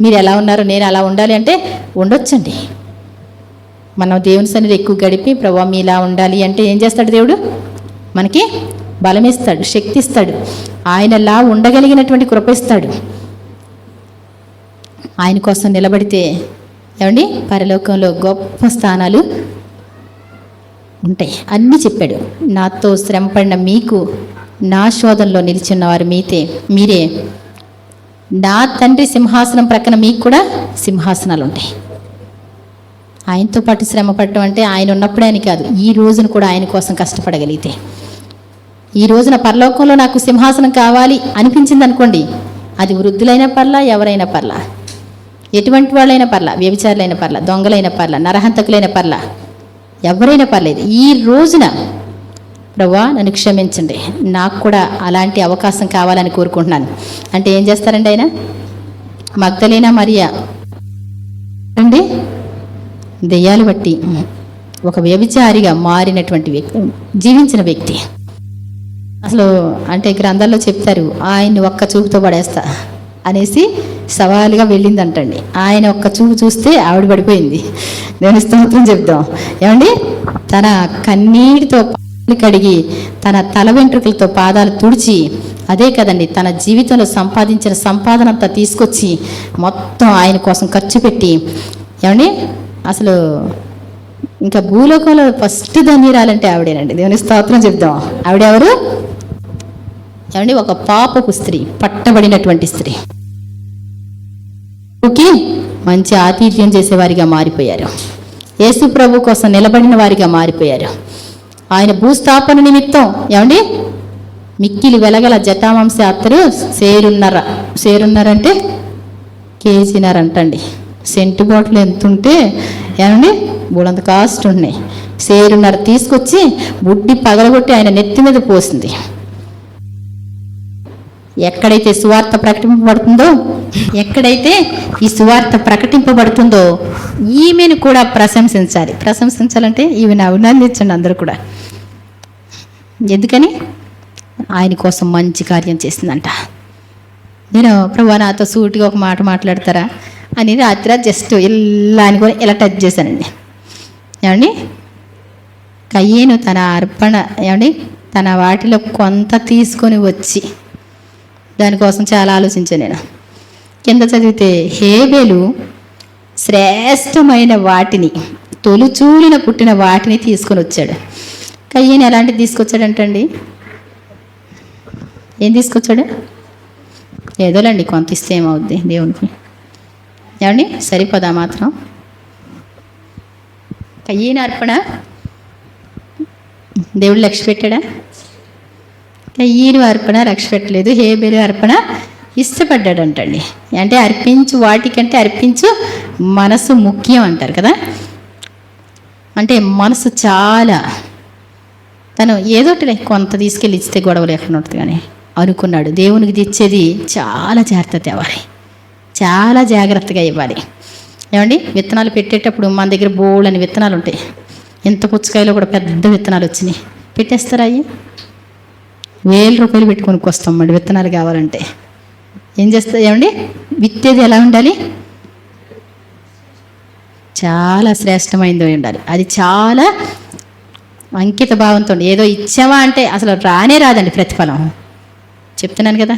మీరు ఎలా ఉన్నారో నేను అలా ఉండాలి అంటే ఉండొచ్చండి. మనం దేవుని సన్నిధి ఎక్కువ గడిపి ప్రభు మీ ఇలా ఉండాలి అంటే ఏం చేస్తాడు దేవుడు? మనకి బలం ఇస్తాడు, శక్తి ఇస్తాడు, ఆయనలా ఉండగలిగినటువంటి కృప ఇస్తాడు. ఆయన కోసం నిలబడితే ఏమండి పరలోకంలో గొప్ప స్థానాలు ఉంటాయి. అన్నీ చెప్పాడు. నాతో శ్రమపడిన మీకు, నా శోధనలో నిలిచిన వారు మీరే, నా తండ్రి సింహాసనం ప్రక్కన మీకు కూడా సింహాసనాలు ఉంటాయి. ఆయనతో పాటు శ్రమ పడటం అంటే ఆయన ఉన్నప్పుడే అని కాదు, ఈ రోజున కూడా ఆయన కోసం కష్టపడగలిగితే. ఈ రోజున పరలోకంలో నాకు సింహాసనం కావాలి అనిపించింది అనుకోండి, అది వృద్ధులైన పర్లా, ఎవరైనా పర్లా, ఎటువంటి వాళ్ళైనా పర్లా, వ్యభిచారులైన పర్లా, దొంగలైన పర్లా, నరహంతకులైన పర్లా, ఎవరైనా పర్లేదు, ఈ రోజున ప్రభువా నన్ను క్షమించండి, నాకు కూడా అలాంటి అవకాశం కావాలని కోరుకుంటున్నాను అంటే ఏం చేస్తారండి ఆయన? మగ్దలేనా మరియా అండి, దెయ్యాలు బట్టి ఒక వ్యభిచారిగా మారినటువంటి వ్యక్తి, జీవించిన వ్యక్తి. అసలు అంటే గ్రంథాల్లో చెప్తారు, ఆయన్ని ఒక్క చూపుతో పడేస్తా అనేసి సవాలుగా వెళ్ళిందంటండి. ఆయన ఒక్క చూపు చూస్తే ఆవిడ పడిపోయింది. నేను స్తోత్రం చెప్దాం. ఏమండి, తన కన్నీటితో పాదాలు కడిగి, తన తల వెంట్రుకలతో పాదాలు తుడిచి, అదే కదండి తన జీవితంలో సంపాదించిన సంపాదన అంతా తీసుకొచ్చి మొత్తం ఆయన కోసం ఖర్చు పెట్టి, ఏమండి అసలు ఇంకా భూలోకంలో ఫస్ట్ ధన్యురాలంటే ఆవిడేనండి. దేవుని స్తోత్రం చెప్దాం. ఆవిడెవరు? ఏమండి, ఒక పాపపు స్త్రీ, పట్టబడినటువంటి స్త్రీ, మంచి ఆతిథ్యం చేసేవారిగా మారిపోయారు. యేసు ప్రభు కోసం నిలబడిన వారిగా మారిపోయారు. ఆయన భూస్థాపన నిమిత్తం ఏమండి మిక్కిలి వెలగల జటామాంస అత్తరు సేరున్నారంటే కేజీనారంటండి. సెంటు బాటిల్ ఎంత ఉంటే ఏమండి బోడంత కాస్ట్ ఉన్నాయి. సేరున్నర తీసుకొచ్చి బుడ్డి పగలగొట్టి ఆయన నెత్తి మీద పోసింది. ఎక్కడైతే సువార్త ప్రకటింపబడుతుందో, ఎక్కడైతే ఈ సువార్త ప్రకటింపబడుతుందో ఈమెను కూడా ప్రశంసించాలి. ప్రశంసించాలంటే ఈమెను అభినందించండి అందరూ కూడా. ఎందుకని? ఆయన కోసం మంచి కార్యం చేసిందంట. నేను ప్రభు నాతో సూటిగా ఒక మాట మాట్లాడతారా అని రాత్రి జస్ట్ ఇలా అనుకొని ఇలా టచ్ చేశానండి. ఏమండి, కయ్యేను తన అర్పణ ఏమండి తన వాటిలో కొంత తీసుకొని వచ్చి, దానికోసం చాలా ఆలోచించాను నేను. కింద చదివితే హేబేలు శ్రేష్టమైన వాటిని, తొలిచూలిన పుట్టిన వాటిని తీసుకొని వచ్చాడు. కయ్యేను ఎలాంటిది తీసుకొచ్చాడంటండి? ఏం తీసుకొచ్చాడు? ఏదోలేండి, కొంత ఇస్తే ఏమవుద్ది దేవునికి. ఏమండి, సరిపోదా మాత్రం? కయ్యేను అర్పణ దేవుడు లక్ష్య పెట్టాడా? కయ్యేను అర్పణ లక్ష్య పెట్టలేదు. హేబేలు అర్పణ ఇష్టపడ్డాడంటండి. అంటే అర్పించు వాటికంటే అర్పించు మనసు ముఖ్యం అంటారు కదా. అంటే మనసు చాలా, తను ఏదోటిలే కొంత తీసుకెళ్ళి ఇస్తే గొడవ లేకుండా ఉంటుంది కానీ అనుకున్నాడు. దేవునికి తెచ్చేది చాలా జాగ్రత్త తేవాలి, చాలా జాగ్రత్తగా ఇవ్వాలి. ఏమండి, విత్తనాలు పెట్టేటప్పుడు మన దగ్గర బోల్డని విత్తనాలు ఉంటాయి. ఎంత పుచ్చకాయలో కూడా పెద్ద విత్తనాలు వచ్చినాయి, పెట్టేస్తారా? అయ్యి 1000 రూపాయలు పెట్టుకొని వస్తాం మళ్ళీ విత్తనాలు కావాలంటే. ఏం చేస్తుంది ఏమండి? విత్తేది ఎలా ఉండాలి? చాలా శ్రేష్టమైనది ఉండాలి. అది చాలా అంకిత భావంతో, ఏదో ఇచ్చావా అంటే అసలు రానే రాదండి ప్రతిఫలం. చెప్తున్నాను కదా,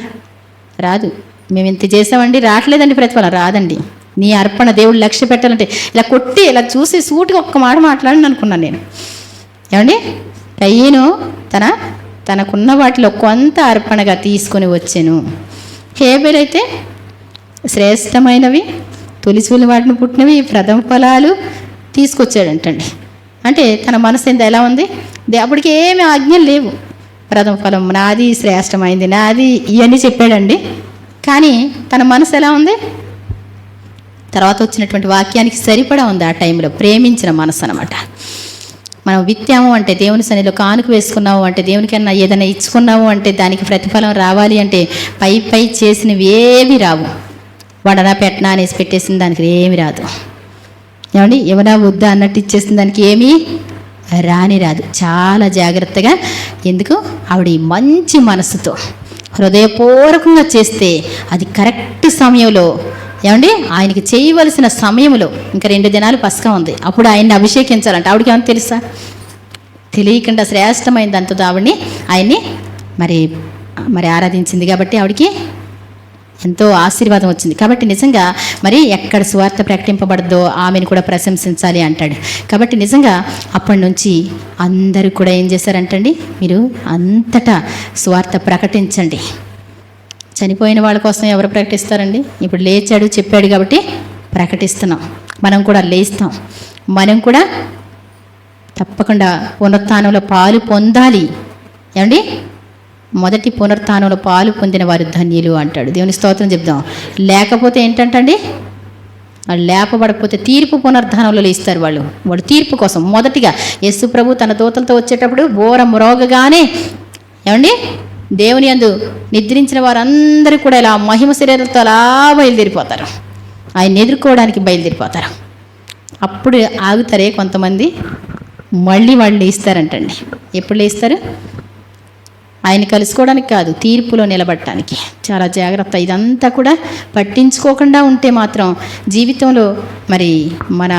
రాదు. మేము ఇంత చేసామండి, రావట్లేదండి ప్రతిఫలం, రాదండి. నీ అర్పణ దేవుడు లక్ష్య పెట్టాలంటే ఇలా కొట్టి ఇలా చూసి సూటిగా ఒక్క మాట మాట్లాడని అనుకున్నాను నేను. ఏమండి? కయ్యను తనకున్న వాటిలో కొంత అర్పణగా తీసుకొని వచ్చాను. హేబెల్ అయితే శ్రేష్టమైనవి, తొలిచూలి వాటిని పుట్టినవి, ప్రథమ ఫలాలు తీసుకొచ్చాడంటండి. అంటే తన మనసు ఎంత ఎలా ఉంది? అప్పటికి ఏమి ఆజ్ఞలు లేవు. ప్రథమ ఫలం నాది, శ్రేష్టమైంది నాది, ఇవన్నీ చెప్పాడండి. కానీ తన మనసు ఎలా ఉంది? తర్వాత వచ్చినటువంటి వాక్యానికి సరిపడా ఉంది ఆ టైంలో. ప్రేమించిన మనసు అనమాట. మనం విత్తాము అంటే, దేవుని సన్నిధిలో కానుక వేసుకున్నాము అంటే, దేవునికన్నా ఏదైనా ఇచ్చుకున్నాము అంటే దానికి ప్రతిఫలం రావాలి అంటే పై చేసినవి ఏవి రావు. వడనా పెట్టనా అనేసి పెట్టేసిన దానికి ఏమి రాదు. ఏమండి? ఏమైనా వద్దా అన్నట్టు ఇచ్చేసిన దానికి ఏమీ రాదు. చాలా జాగ్రత్తగా, ఎందుకు? ఆవిడ మంచి మనసుతో హృదయపూర్వకంగా చేస్తే అది కరెక్ట్ సమయంలో, ఏమండి, ఆయనకి చేయవలసిన సమయంలో, ఇంకా 2 దినాలు పస్కా ఉంది, అప్పుడు ఆయన్ని అభిషేకించాలంటే ఆవిడకి ఏమన్నా తెలుసా? తెలియకుండా శ్రేష్టమైన దాంతో ఆయన్ని మరి ఆరాధించింది కాబట్టి ఆవిడకి ఎంతో ఆశీర్వాదం వచ్చింది. కాబట్టి నిజంగా మరి ఎక్కడ సువార్త ప్రకటింపబడదో ఆమెను కూడా ప్రశంసించాలి అంటాడు. కాబట్టి నిజంగా అప్పటి నుంచి అందరూ కూడా ఏం చేశారంటండి? మీరు అంతటా సువార్త ప్రకటించండి. చనిపోయిన వాళ్ళ కోసం ఎవరు ప్రకటిస్తారండి? ఇప్పుడు లేచాడు చెప్పాడు కాబట్టి ప్రకటిస్తున్నాం. మనం కూడా లేస్తాం. మనం కూడా తప్పకుండా పునరుత్థానంలో పాలు పొందాలి. ఏమండి? మొదటి పునరుత్థానంలో పాలు పొందిన వారు ధన్యులు అంటాడు. దేవుని స్తోత్రం చెప్దాం. లేకపోతే ఏంటంటండి? వాళ్ళు లేపబడకపోతే తీర్పు పునరుద్ధానంలో లేస్తారు వాళ్ళు తీర్పు కోసం. మొదటిగా యేసు ప్రభు తన దూతలతో వచ్చేటప్పుడు బోర మ్రోగగానే, ఏమండి, దేవుని యందు నిద్రించిన వారందరూ కూడా ఇలా మహిమ శరీరంతో అలా బయలుదేరిపోతారు. ఆయన ఎదుర్కోవడానికి బయలుదేరిపోతారు. అప్పుడు ఆగుతారే కొంతమంది, మళ్ళీ వాళ్ళు లేస్తారంటండి. ఎప్పుడు లేస్తారు? ఆయన కలుసుకోవడానికి కాదు, తీర్పులో నిలబడటానికి. చాలా జాగ్రత్త. ఇదంతా కూడా పట్టించుకోకుండా ఉంటే మాత్రం జీవితంలో మరి మన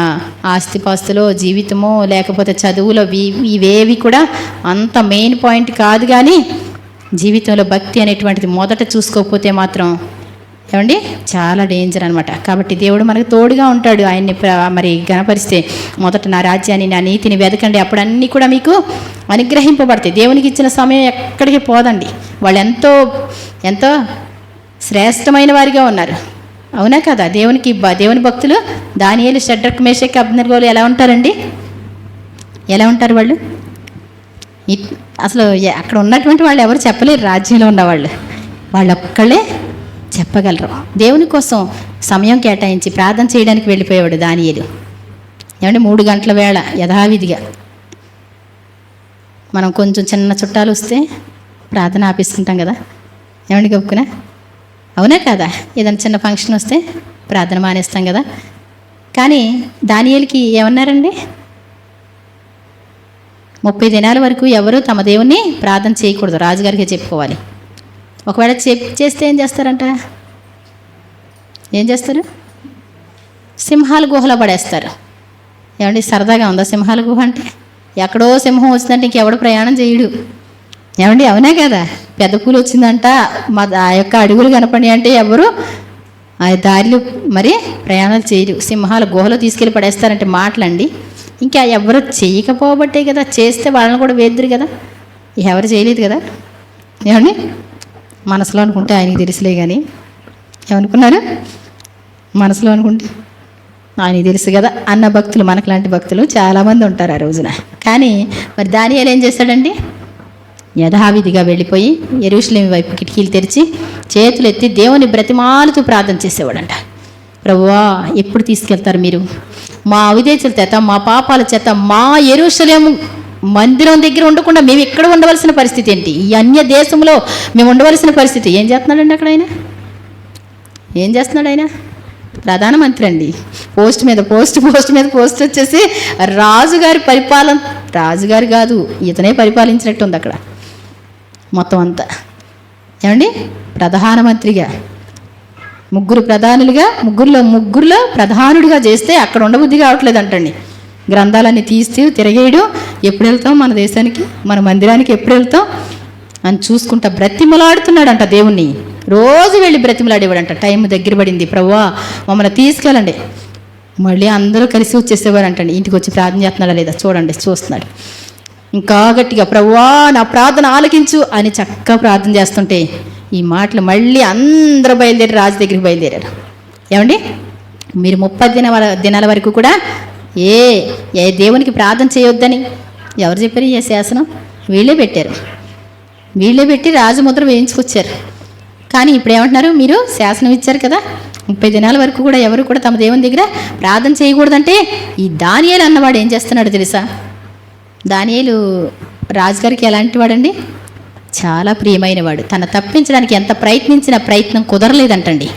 ఆస్తిపాస్తులో జీవితమో లేకపోతే చదువులో ఇవేవి కూడా అంత మెయిన్ పాయింట్ కాదు. కానీ జీవితంలో భక్తి అనేటువంటిది మొదట చూసుకోకపోతే మాత్రం, ఏమండి, చాలా డేంజర్ అనమాట. కాబట్టి దేవుడు మనకు తోడుగా ఉంటాడు. ఆయన్ని మరి గణపరిస్తే మొదట నా రాజ్యాన్ని, నా నీతిని వెతకండి, అప్పుడు అన్నీ కూడా మీకు అనుగ్రహింపబడతాయి. దేవునికి ఇచ్చిన సమయం ఎక్కడికి పోదండి. వాళ్ళు ఎంతో ఎంతో శ్రేష్టమైన వారిగా ఉన్నారు. అవునా కదా? దేవుని భక్తులు దానియేలు, షడ్రక్, మేషక్, అబ్దెనగోలు ఎలా ఉంటారండి? ఎలా ఉంటారు వాళ్ళు? అసలు అక్కడ ఉన్నటువంటి వాళ్ళు ఎవరు చెప్పలేరు. రాజ్యంలో ఉన్నవాళ్ళు వాళ్ళు ఒక్కళ్ళే చెప్పగలరు. దేవుని కోసం సమయం కేటాయించి ప్రార్థన చేయడానికి వెళ్ళిపోయేవాడు దానియేలు. ఏమంటే 3 గంటల వేళ యథావిధిగా. మనం కొంచెం చిన్న చుట్టాలు వస్తే ప్రార్థన ఆపేసుకుంటాం కదా, ఏమండి గొప్పకునా? అవునా కదా? ఏదైనా చిన్న ఫంక్షన్ వస్తే ప్రార్థన మానేస్తాం కదా. కానీ దానియేలుకి ఏమన్నారండి? 30 దినాల వరకు ఎవరు తమ దేవుణ్ణి ప్రార్థన చేయకూడదు, రాజుగారికి చెప్పుకోవాలి. ఒకవేళ చేస్తే ఏం చేస్తారంట? ఏం చేస్తారు? సింహాల గుహలో పడేస్తారు. ఏమండి, సరదాగా ఉందా సింహాల గుహ అంటే? ఎక్కడో సింహం వచ్చిందంటే ఇంకెవడు ప్రయాణం చేయడు. ఏమండి, అవునా కదా? పెద్ద పూలు వచ్చిందంట, ఆ యొక్క అడుగులు కనపడి అంటే ఎవరు ఆ దారిలో మరి ప్రయాణాలు చేయరు. సింహాల గుహలో తీసుకెళ్ళి పడేస్తారంటే మాటలండి. ఇంకా ఎవరు చేయకపోబట్టే కదా. చేస్తే వాళ్ళని కూడా వేద్దరు కదా. ఎవరు చేయలేదు కదా. ఏమండి, మనసులో అనుకుంటే ఆయనకి తెలుసులే. కానీ ఏమనుకున్నారు? మనసులో అనుకుంటే ఆయనకి తెలుసు కదా అన్న భక్తులు, మనకు లాంటి భక్తులు చాలామంది ఉంటారు ఆ రోజున. కానీ మరి దానియేలు ఏం చేశాడండి? యథావిధిగా వెళ్ళిపోయి యెరూషలేము వైపు కిటికీలు తెరిచి చేతులు ఎత్తి దేవుని బ్రతిమాలుతూ ప్రార్థన చేసేవాడంట. ప్రభువా, ఎప్పుడు తీసుకెళ్తారు మీరు? మా అవిధేయతల చేత, మా పాపాల చేత మా యెరూషలేము మందిరం దగ్గర ఉండకుండా మేము ఎక్కడ ఉండవలసిన పరిస్థితి ఏంటి? ఈ అన్య దేశంలో మేము ఉండవలసిన పరిస్థితి. ఏం చేస్తున్నాడండి అక్కడ ఆయన? ఏం చేస్తున్నాడు ఆయన? ప్రధానమంత్రి అండి. పోస్ట్ మీద పోస్ట్ వచ్చేసి రాజుగారి పరిపాలన. రాజుగారు కాదు, ఇతనే పరిపాలించినట్టు ఉంది అక్కడ మొత్తం అంతా. ఏమండి, ప్రధానమంత్రిగా ముగ్గురులో ప్రధానుడిగా చేస్తే అక్కడ ఉండబుద్ధి కావట్లేదు అంటండి. గ్రంథాలన్నీ తీస్తూ తిరగేయడం, ఎప్పుడు వెళ్తాం మన దేశానికి, మన మందిరానికి ఎప్పుడు వెళ్తాం అని చూసుకుంటా బ్రతిమలాడుతున్నాడంట దేవుణ్ణి. రోజు వెళ్ళి బ్రతిమలాడేవాడంట. టైం దగ్గర పడింది, ప్రభువా మమ్మల్ని తీసుకెళ్ళండి. మళ్ళీ అందరూ కలిసి వచ్చేసేవారు అంటండి. ఇంటికి వచ్చి ప్రార్థన చేస్తున్నాడా లేదా చూడండి, చూస్తున్నాడు. ఇంకా గట్టిగా ప్రభువా నా ప్రార్థన ఆలకించు అని చక్కగా ప్రార్థన చేస్తుంటే ఈ మాటలు మళ్ళీ అందరూ బయలుదేరి రాజు దగ్గరికి బయలుదేరారు. ఏమండి, మీరు 30 దినాల వరకు కూడా ఏ దేవునికి ప్రార్థన చేయొద్దని ఎవరు చెప్పారు? ఏ శాసనం వీళ్ళే పెట్టారు. వీళ్ళే పెట్టి రాజముద్ర వేయించుకొచ్చారు. కానీ ఇప్పుడు ఏమంటున్నారు? మీరు శాసనం ఇచ్చారు కదా, 30 దినాల వరకు కూడా ఎవరు కూడా తమ దేవుని దగ్గర ప్రార్థన చేయకూడదంటే ఈ దానియేలు అన్నవాడు ఏం చేస్తున్నాడు తెలుసా? దానియేలు రాజుగారికి ఎలాంటి వాడండి? చాలా ప్రియమైన వాడు. తను తప్పించడానికి ఎంత ప్రయత్నించినా ప్రయత్నం కుదరలేదంటండి.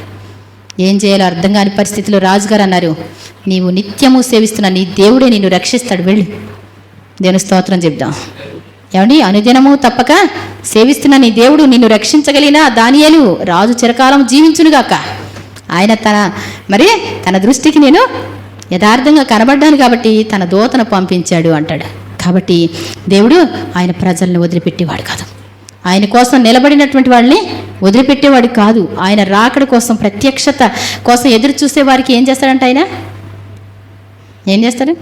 ఏం చేయాలో అర్థం కాని పరిస్థితిలో రాజుగారు అన్నారు, నీవు నిత్యము సేవిస్తున్న నీ దేవుడే నిన్ను రక్షిస్తాడు, వెళ్ళు. దేవుని స్తోత్రం చెప్దాం. ఏమండి, అనుదినము తప్పక సేవిస్తున్న నీ దేవుడు నిన్ను రక్షించగలిగిన దానియేలు రాజు చిరకాలం జీవించునుగాక. ఆయన తన దృష్టికి నేను యథార్థంగా కనబడ్డాను కాబట్టి తన దూతను పంపించాడు అంటాడు. కాబట్టి దేవుడు ఆయన ప్రజలను వదిలిపెట్టేవాడు కాదు. ఆయన కోసం నిలబడినటువంటి వాళ్ళని వదిలిపెట్టేవాడు కాదు. ఆయన రాకడ కోసం, ప్రత్యక్షత కోసం ఎదురు చూసే వారికి ఏం చేస్తాడంట? ఆయన ఏం చేస్తాడు?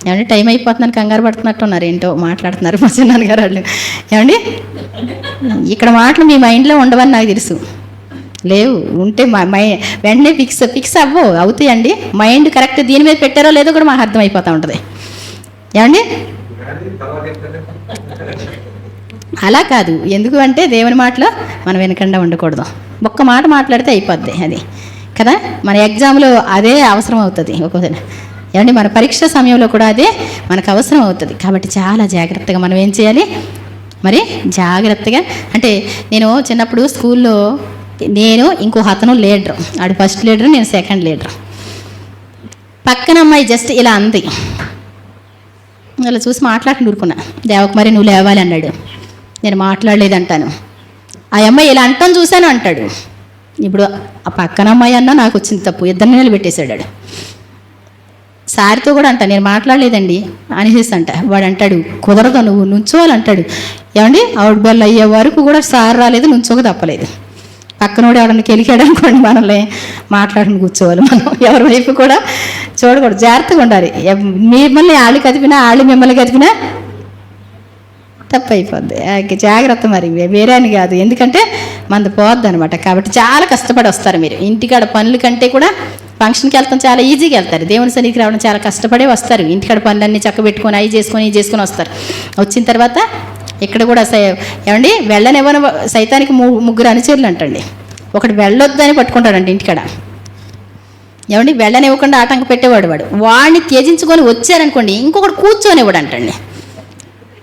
ఏమండి, టైం అయిపోతుందని కంగారు పడుతున్నట్టు ఉన్నారు. ఏంటో మాట్లాడుతున్నారు మా చిన్నాన్నగారు వాళ్ళు. ఏమండి, ఇక్కడ మాటలు మీ మైండ్లో ఉండవని నాకు తెలుసు. లేవు, ఉంటే వెంటనే ఫిక్స్ అవుతాయండి. మైండ్ కరెక్ట్ దీని మీద పెట్టారో లేదో కూడా మాకు అర్థమైపోతూ ఉంటుంది. ఏమండి, అలా కాదు. ఎందుకు అంటే దేవుని మాటలో మనం వెనకుండా ఉండకూడదు. ఒక్క మాట మాట్లాడితే అయిపోద్ది అది కదా. మన ఎగ్జామ్లో అదే అవసరం అవుతుంది ఒక్కోసారి. ఏమండి, మన పరీక్ష సమయంలో కూడా అదే మనకు అవసరం అవుతుంది. కాబట్టి చాలా జాగ్రత్తగా మనం ఏం చేయాలి? మరి జాగ్రత్తగా అంటే నేను చిన్నప్పుడు స్కూల్లో నేను ఇంకో అతను లీడరు, ఆడు ఫస్ట్ లీడరు, నేను సెకండ్ లీడరు. పక్కన అమ్మాయి జస్ట్ ఇలా అంది. అలా చూసి మాట్లాడుకుని ఊరుకున్నా. దేవకుమారి నువ్వు లేవాలి అన్నాడు. నేను మాట్లాడలేదంటాను. ఆ అమ్మాయి ఇలా అంటాను చూశాను అంటాడు. ఇప్పుడు ఆ పక్కన అమ్మాయి అన్నా నాకు వచ్చింది తప్పు, ఇద్దరిని నిలబెట్టేశాడు. సారితో కూడా అంట నేను మాట్లాడలేదండి అనేసి అంట. వాడు అంటాడు కుదరదు, నువ్వు నుంచోవాలంటాడు. ఏమండి, ఆవిడ బెల్ అయ్యే వరకు కూడా సార్ రాలేదు, నుంచోక తప్పలేదు. పక్కనోడు ఎవడన్నా కెలికాడు అనుకోండి, మనల్ని మాట్లాడుకుని కూర్చోవాలి. మనం ఎవరి వైపు కూడా చూడకూడదు, జాగ్రత్తగా ఉండాలి. మిమ్మల్ని వాళ్ళు కదిపినా వాళ్ళు మిమ్మల్ని కదిపినా తప్పు అయిపోద్ది. జాగ్రత్త, మరి వేరే అని కాదు, ఎందుకంటే మనది పోద్ది అనమాట. కాబట్టి చాలా కష్టపడి వస్తారు మీరు. ఇంటికాడ పనుల కంటే కూడా ఫంక్షన్కి వెళ్తాం చాలా ఈజీగా వెళ్తారు. దేవుని సన్నిధికి రావడం చాలా కష్టపడే వస్తారు. ఇంటికాడ పనులన్నీ చక్కబెట్టుకొని అవి చేసుకొని వస్తారు. వచ్చిన తర్వాత ఇక్కడ కూడా ఏమండి వెళ్ళనివ్వని సైతానికి 3 అనుచరులు అంటండి. ఒకటి వెళ్ళొద్దని పట్టుకుంటాడండి ఇంటికాడ. ఏమండి, వెళ్ళనివ్వకుండా ఆటంక పెట్టేవాడు వాడు. వాడిని త్యజించుకొని వచ్చారనుకోండి, ఇంకొకటి కూర్చొనివ్వడు అంటండి.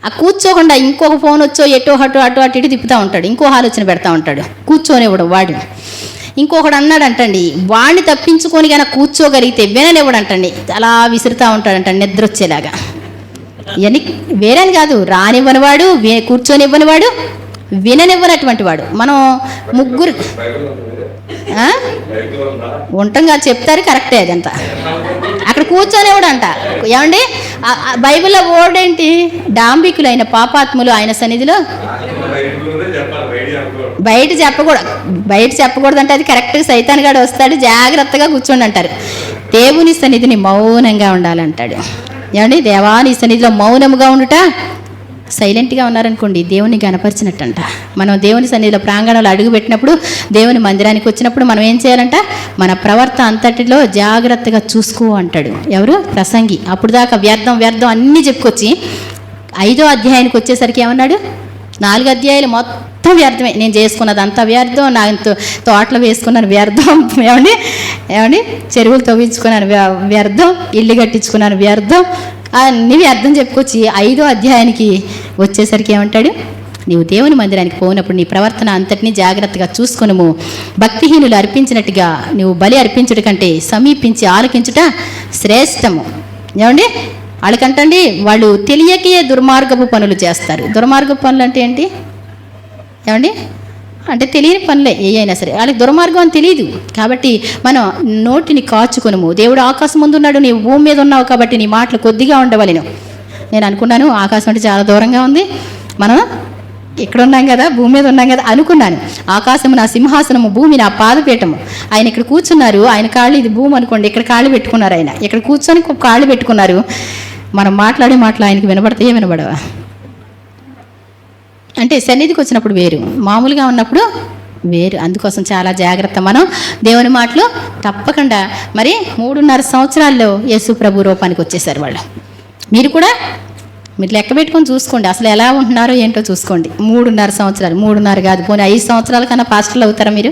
ఆ కూర్చోకుండా ఇంకొక ఫోన్ వచ్చో ఎటో అటు ఇటు తిప్పుతూ ఉంటాడు, ఇంకో ఆలోచన పెడతా ఉంటాడు, కూర్చొనివ్వడు వాడు. ఇంకొకడు అన్నాడు అంటండి, వాడిని తప్పించుకొని కనుక కూర్చోగలిగితే విననివ్వడు అంటండి, అలా విసురుతూ ఉంటాడంటండి నిద్ర వచ్చేలాగా. ఇవన్నీ వేరేని కాదు, రానివ్వనివాడు, కూర్చొనివ్వనివాడు, విననివ్వనటువంటి వాడు. మనం ముగ్గురు ఉంటాం కాదు, చెప్తారు కరెక్టే అదంతా. అక్కడ కూర్చొనివ్వడు అంట. ఏమండి, బైబిల్లో వర్డ్ ఏంటి? డాంబికులైన పాపాత్ములు ఆయన సన్నిధిలో బయట చెప్పకూడదు అంటే అది కరెక్ట్గా సైతాన్ గాడు వస్తాడు, జాగ్రత్తగా కూర్చోండి అంటారు. దేవుని సన్నిధిని మౌనంగా ఉండాలంటాడు. ఏమండి, దేవాని సన్నిధిలో మౌనముగా ఉండుట, సైలెంట్గా ఉన్నారనుకోండి దేవుని గనపరిచినట్టంట. మనం దేవుని సన్నిధిలో ప్రాంగణంలో అడుగు పెట్టినప్పుడు, దేవుని మందిరానికి వచ్చినప్పుడు మనం ఏం చేయాలంట? మన ప్రవర్తన అంతటిలో జాగ్రత్తగా చూసుకో అంటాడు. ఎవరు? ప్రసంగి. అప్పుడు దాకా వ్యర్థం అన్నీ చెప్పుకొచ్చి 5వ అధ్యాయానికి వచ్చేసరికి ఏమన్నాడు? 4 అధ్యాయాలు మొత్తం వ్యర్థమే. నేను చేసుకున్నది అంతా వ్యర్థం, నా తోటలు వేసుకున్నాను వ్యర్థం, ఏమండి చెరువులు తవ్వించుకున్నాను వ్యర్థం, ఇల్లు కట్టించుకున్నాను వ్యర్థం, అన్నీ వ్యర్థం చెప్పుకొచ్చి 5వ అధ్యాయానికి వచ్చేసరికి ఏమంటాడు? నీవు దేవుని మందిరానికి పోయినప్పుడు నీ ప్రవర్తన అంతటినీ జాగ్రత్తగా చూసుకొనుము. భక్తిహీనులు అర్పించినట్టుగా నువ్వు బలి అర్పించుట కంటే సమీపించి ఆలకించుట శ్రేష్టము. ఏమండి, వాళ్ళకంటండి వాళ్ళు తెలియకే దుర్మార్గపు పనులు చేస్తారు. దుర్మార్గపు పనులు అంటే ఏంటి? ఏమండి, అంటే తెలియని పనులే ఏ అయినా సరే, వాళ్ళకి దుర్మార్గం అని తెలియదు. కాబట్టి మనం నోటిని కాచుకొనుము. దేవుడు ఆకాశం ముందు ఉన్నాడు, నీవు భూమి మీద ఉన్నావు కాబట్టి నీ మాటలు కొద్దిగా ఉండవలెను. నేను అనుకున్నాను ఆకాశం అంటే చాలా దూరంగా ఉంది, మనం ఇక్కడ ఉన్నాం కదా, భూమి మీద ఉన్నాం కదా అనుకున్నాను. ఆకాశము నా సింహాసనము, భూమి నా పాదపీఠము. ఆయన ఇక్కడ కూర్చున్నారు, ఆయన కాళ్ళు ఇది భూమి అనుకోండి, ఇక్కడ కాళ్ళు పెట్టుకున్నారు. ఆయన ఇక్కడ కూర్చొని కాళ్ళు పెట్టుకున్నారు. మనం మాట్లాడే మాటలు ఆయనకి వినబడతాయే వినబడవా? అంటే సన్నిధికి వచ్చినప్పుడు వేరు, మామూలుగా ఉన్నప్పుడు వేరు. అందుకోసం చాలా జాగ్రత్త. మనం దేవుని మాటలు తప్పకుండా. మరి 3.5 సంవత్సరాల్లో యేసు ప్రభు రూపానికి వచ్చేసారు వాళ్ళు. మీరు కూడా మీరు లెక్క పెట్టుకొని చూసుకోండి, అసలు ఎలా ఉంటున్నారో ఏంటో చూసుకోండి. 3.5 సంవత్సరాలు, 3.5 కాదు, పోనీ 5 సంవత్సరాల కన్నా పాస్టర్లు అవుతారా మీరు?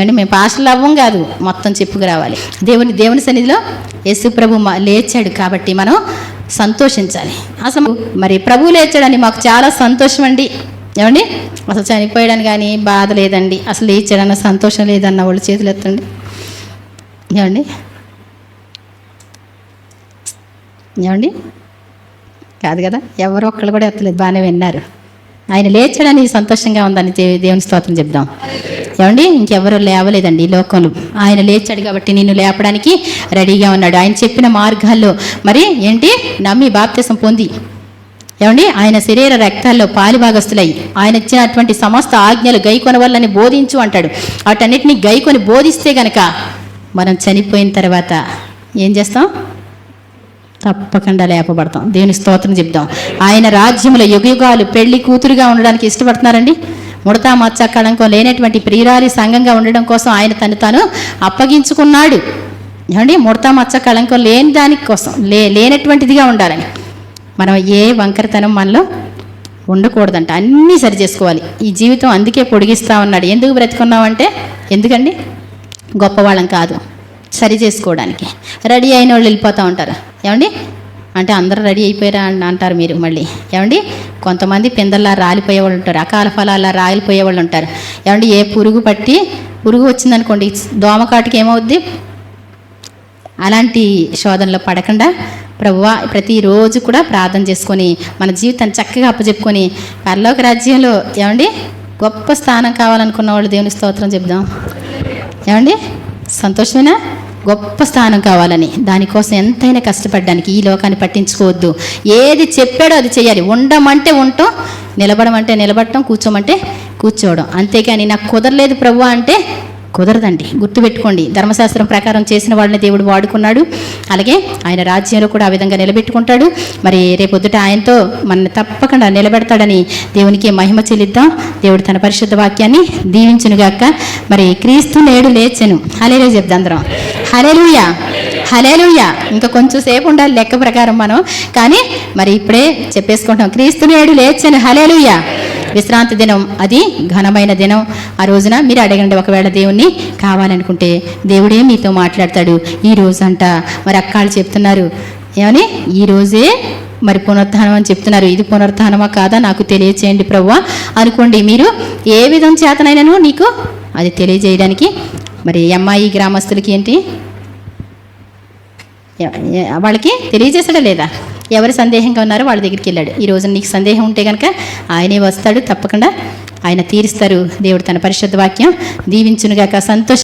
అంటే మేము పాస్టర్లు అవ్వం కాదు, మొత్తం చెప్పుకు రావాలి. దేవుని సన్నిధిలో యేసు ప్రభు లేచాడు కాబట్టి మనం సంతోషించాలి. అసలు మరి ప్రభు లేచాడని మాకు చాలా సంతోషం అండి. ఏమండి, అసలు చనిపోయాడని కానీ బాధ లేదండి, అసలు లేచాడన్న సంతోషం లేదన్న వాళ్ళు చేతులు ఎత్తండి. ఏమండి ఏమండి కాదు కదా, ఎవరో ఒక్కళ్ళు కూడా ఎత్తలేదు, బాగానే విన్నారు. ఆయన లేచాడని సంతోషంగా ఉందని దేవుని స్తోత్రం చెప్దాం. ఏమండి, ఇంకెవరూ లేవలేదండి ఈ లోకంలో. ఆయన లేచాడు కాబట్టి నిన్ను లేపడానికి రెడీగా ఉన్నాడు. ఆయన చెప్పిన మార్గాల్లో మరి ఏంటి, నమ్మి బాప్తిసం పొంది, ఏమండి ఆయన శరీర రక్తాల్లో పాలిభాగస్తులై ఆయన ఇచ్చినటువంటి సమస్త ఆజ్ఞలు గైకొన వల్లని బోధించు అంటాడు. వాటన్నిటిని గైకొని బోధిస్తే గనక మనం చనిపోయిన తర్వాత ఏం చేస్తాం? తప్పకుండా లేపబడతాం. దేవుని స్తోత్రం చెప్దాం. ఆయన రాజ్యంలో యుగయుగాలు పెళ్లి కూతురుగా ఉండడానికి ఇష్టపడుతున్నారండి. ముడతా మచ్చ కళంకం లేనటువంటి ప్రియురాలి సంఘంగా ఉండడం కోసం ఆయన తాను అప్పగించుకున్నాడు. ఏమండి, ముడతా మచ్చ కళంకం లేని దానికి కోసం లేనటువంటిదిగా ఉండాలని. మనం ఏ వంకరతనం మనలో ఉండకూడదంట, అన్నీ సరి చేసుకోవాలి. ఈ జీవితం అందుకే పొడిగిస్తూ ఉన్నాడు. ఎందుకు బ్రతుకున్నామంటే, ఎందుకండి గొప్పవాళ్ళం కాదు, సరి చేసుకోవడానికి. రెడీ అయిన వాళ్ళు వెళ్ళిపోతూ ఉంటారు. ఏమండి, అంటే అందరూ రెడీ అయిపోయారా అని అంటారు మీరు మళ్ళీ. ఏమండి, కొంతమంది పిందల్లా రాలిపోయే వాళ్ళు ఉంటారు, అకాల ఫలాల్లా రాలిపోయే వాళ్ళు ఉంటారు. ఏమండి, ఏ పురుగు వచ్చిందనుకోండి, దోమకాటుకి ఏమవుద్ది? అలాంటి శోధనలో పడకుండా ప్రభువా ప్రతిరోజు కూడా ప్రార్థన చేసుకొని మన జీవితాన్ని చక్కగా అప్పచెప్పుకొని పరలోక రాజ్యంలో ఏమండి గొప్ప స్థానం కావాలనుకున్న వాళ్ళు దేవుని స్తోత్రం చెప్దాం. ఏమండి, సంతోషమేనా? గొప్ప స్థానం కావాలని, దానికోసం ఎంతైనా కష్టపడడానికి. ఈ లోకాన్ని పట్టించుకోవద్దు. ఏది చెప్పాడో అది చేయాలి. ఉండమంటే ఉండటం, నిలబడమంటే నిలబడటం, కూర్చోమంటే కూర్చోవడం. అంతేకాని నాకు కుదరలేదు ప్రభువా అంటే కుదరదండి. గుర్తుపెట్టుకోండి, ధర్మశాస్త్రం ప్రకారం చేసిన వాళ్ళని దేవుడు వాడుకున్నాడు. అలాగే ఆయన రాజ్యంలో కూడా ఆ విధంగా నిలబెట్టుకుంటాడు. మరి రేపొద్దుట ఆయనతో మనల్ని తప్పకుండా నిలబెడతాడని దేవునికి మహిమ చెల్లిద్దాం. దేవుడు తన పరిశుద్ధ వాక్యాన్ని దీవించునుగాక. మరి క్రీస్తు నేడు లేచెను. హల్లెలూయా చెప్దాం అందరం. హల్లెలూయా, హల్లెలూయా. ఇంకా కొంచెం సేపు ఉండాలి లెక్క ప్రకారం మనం, కానీ మరి ఇప్పుడే చెప్పేసుకుంటాం. క్రీస్తు నేడు లేచెను. హల్లెలూయా. విశ్రాంతి దినం, అది ఘనమైన దినం. ఆ రోజున మీరు అడగండి, ఒకవేళ దేవుణ్ణి కావాలనుకుంటే దేవుడే మీతో మాట్లాడతాడు. ఈ రోజంట మరి అక్కాళ్ళు చెప్తున్నారు, ఏమని ఈ రోజే మరి పునరుత్థానం అని చెప్తున్నారు. ఇది పునరుత్థానమా కాదా నాకు తెలియచేయండి ప్రభువా అనుకోండి. మీరు ఏ విధం చేతనైనాను నీకు అది తెలియజేయడానికి. మరి అమ్మాయి గ్రామస్తులకి ఏంటి, వాళ్ళకి తెలియజేసాడా లేదా? ఎవరు సందేహంగా ఉన్నారో వాళ్ళ దగ్గరికి వెళ్ళాడు. ఈ రోజు నీకు సందేహం ఉంటే కనుక ఆయనే వస్తాడు, తప్పకుండా ఆయన తీరుస్తారు. దేవుడు తన పరిశుద్ధ వాక్యం దీవించునుగాక. సంతోషం.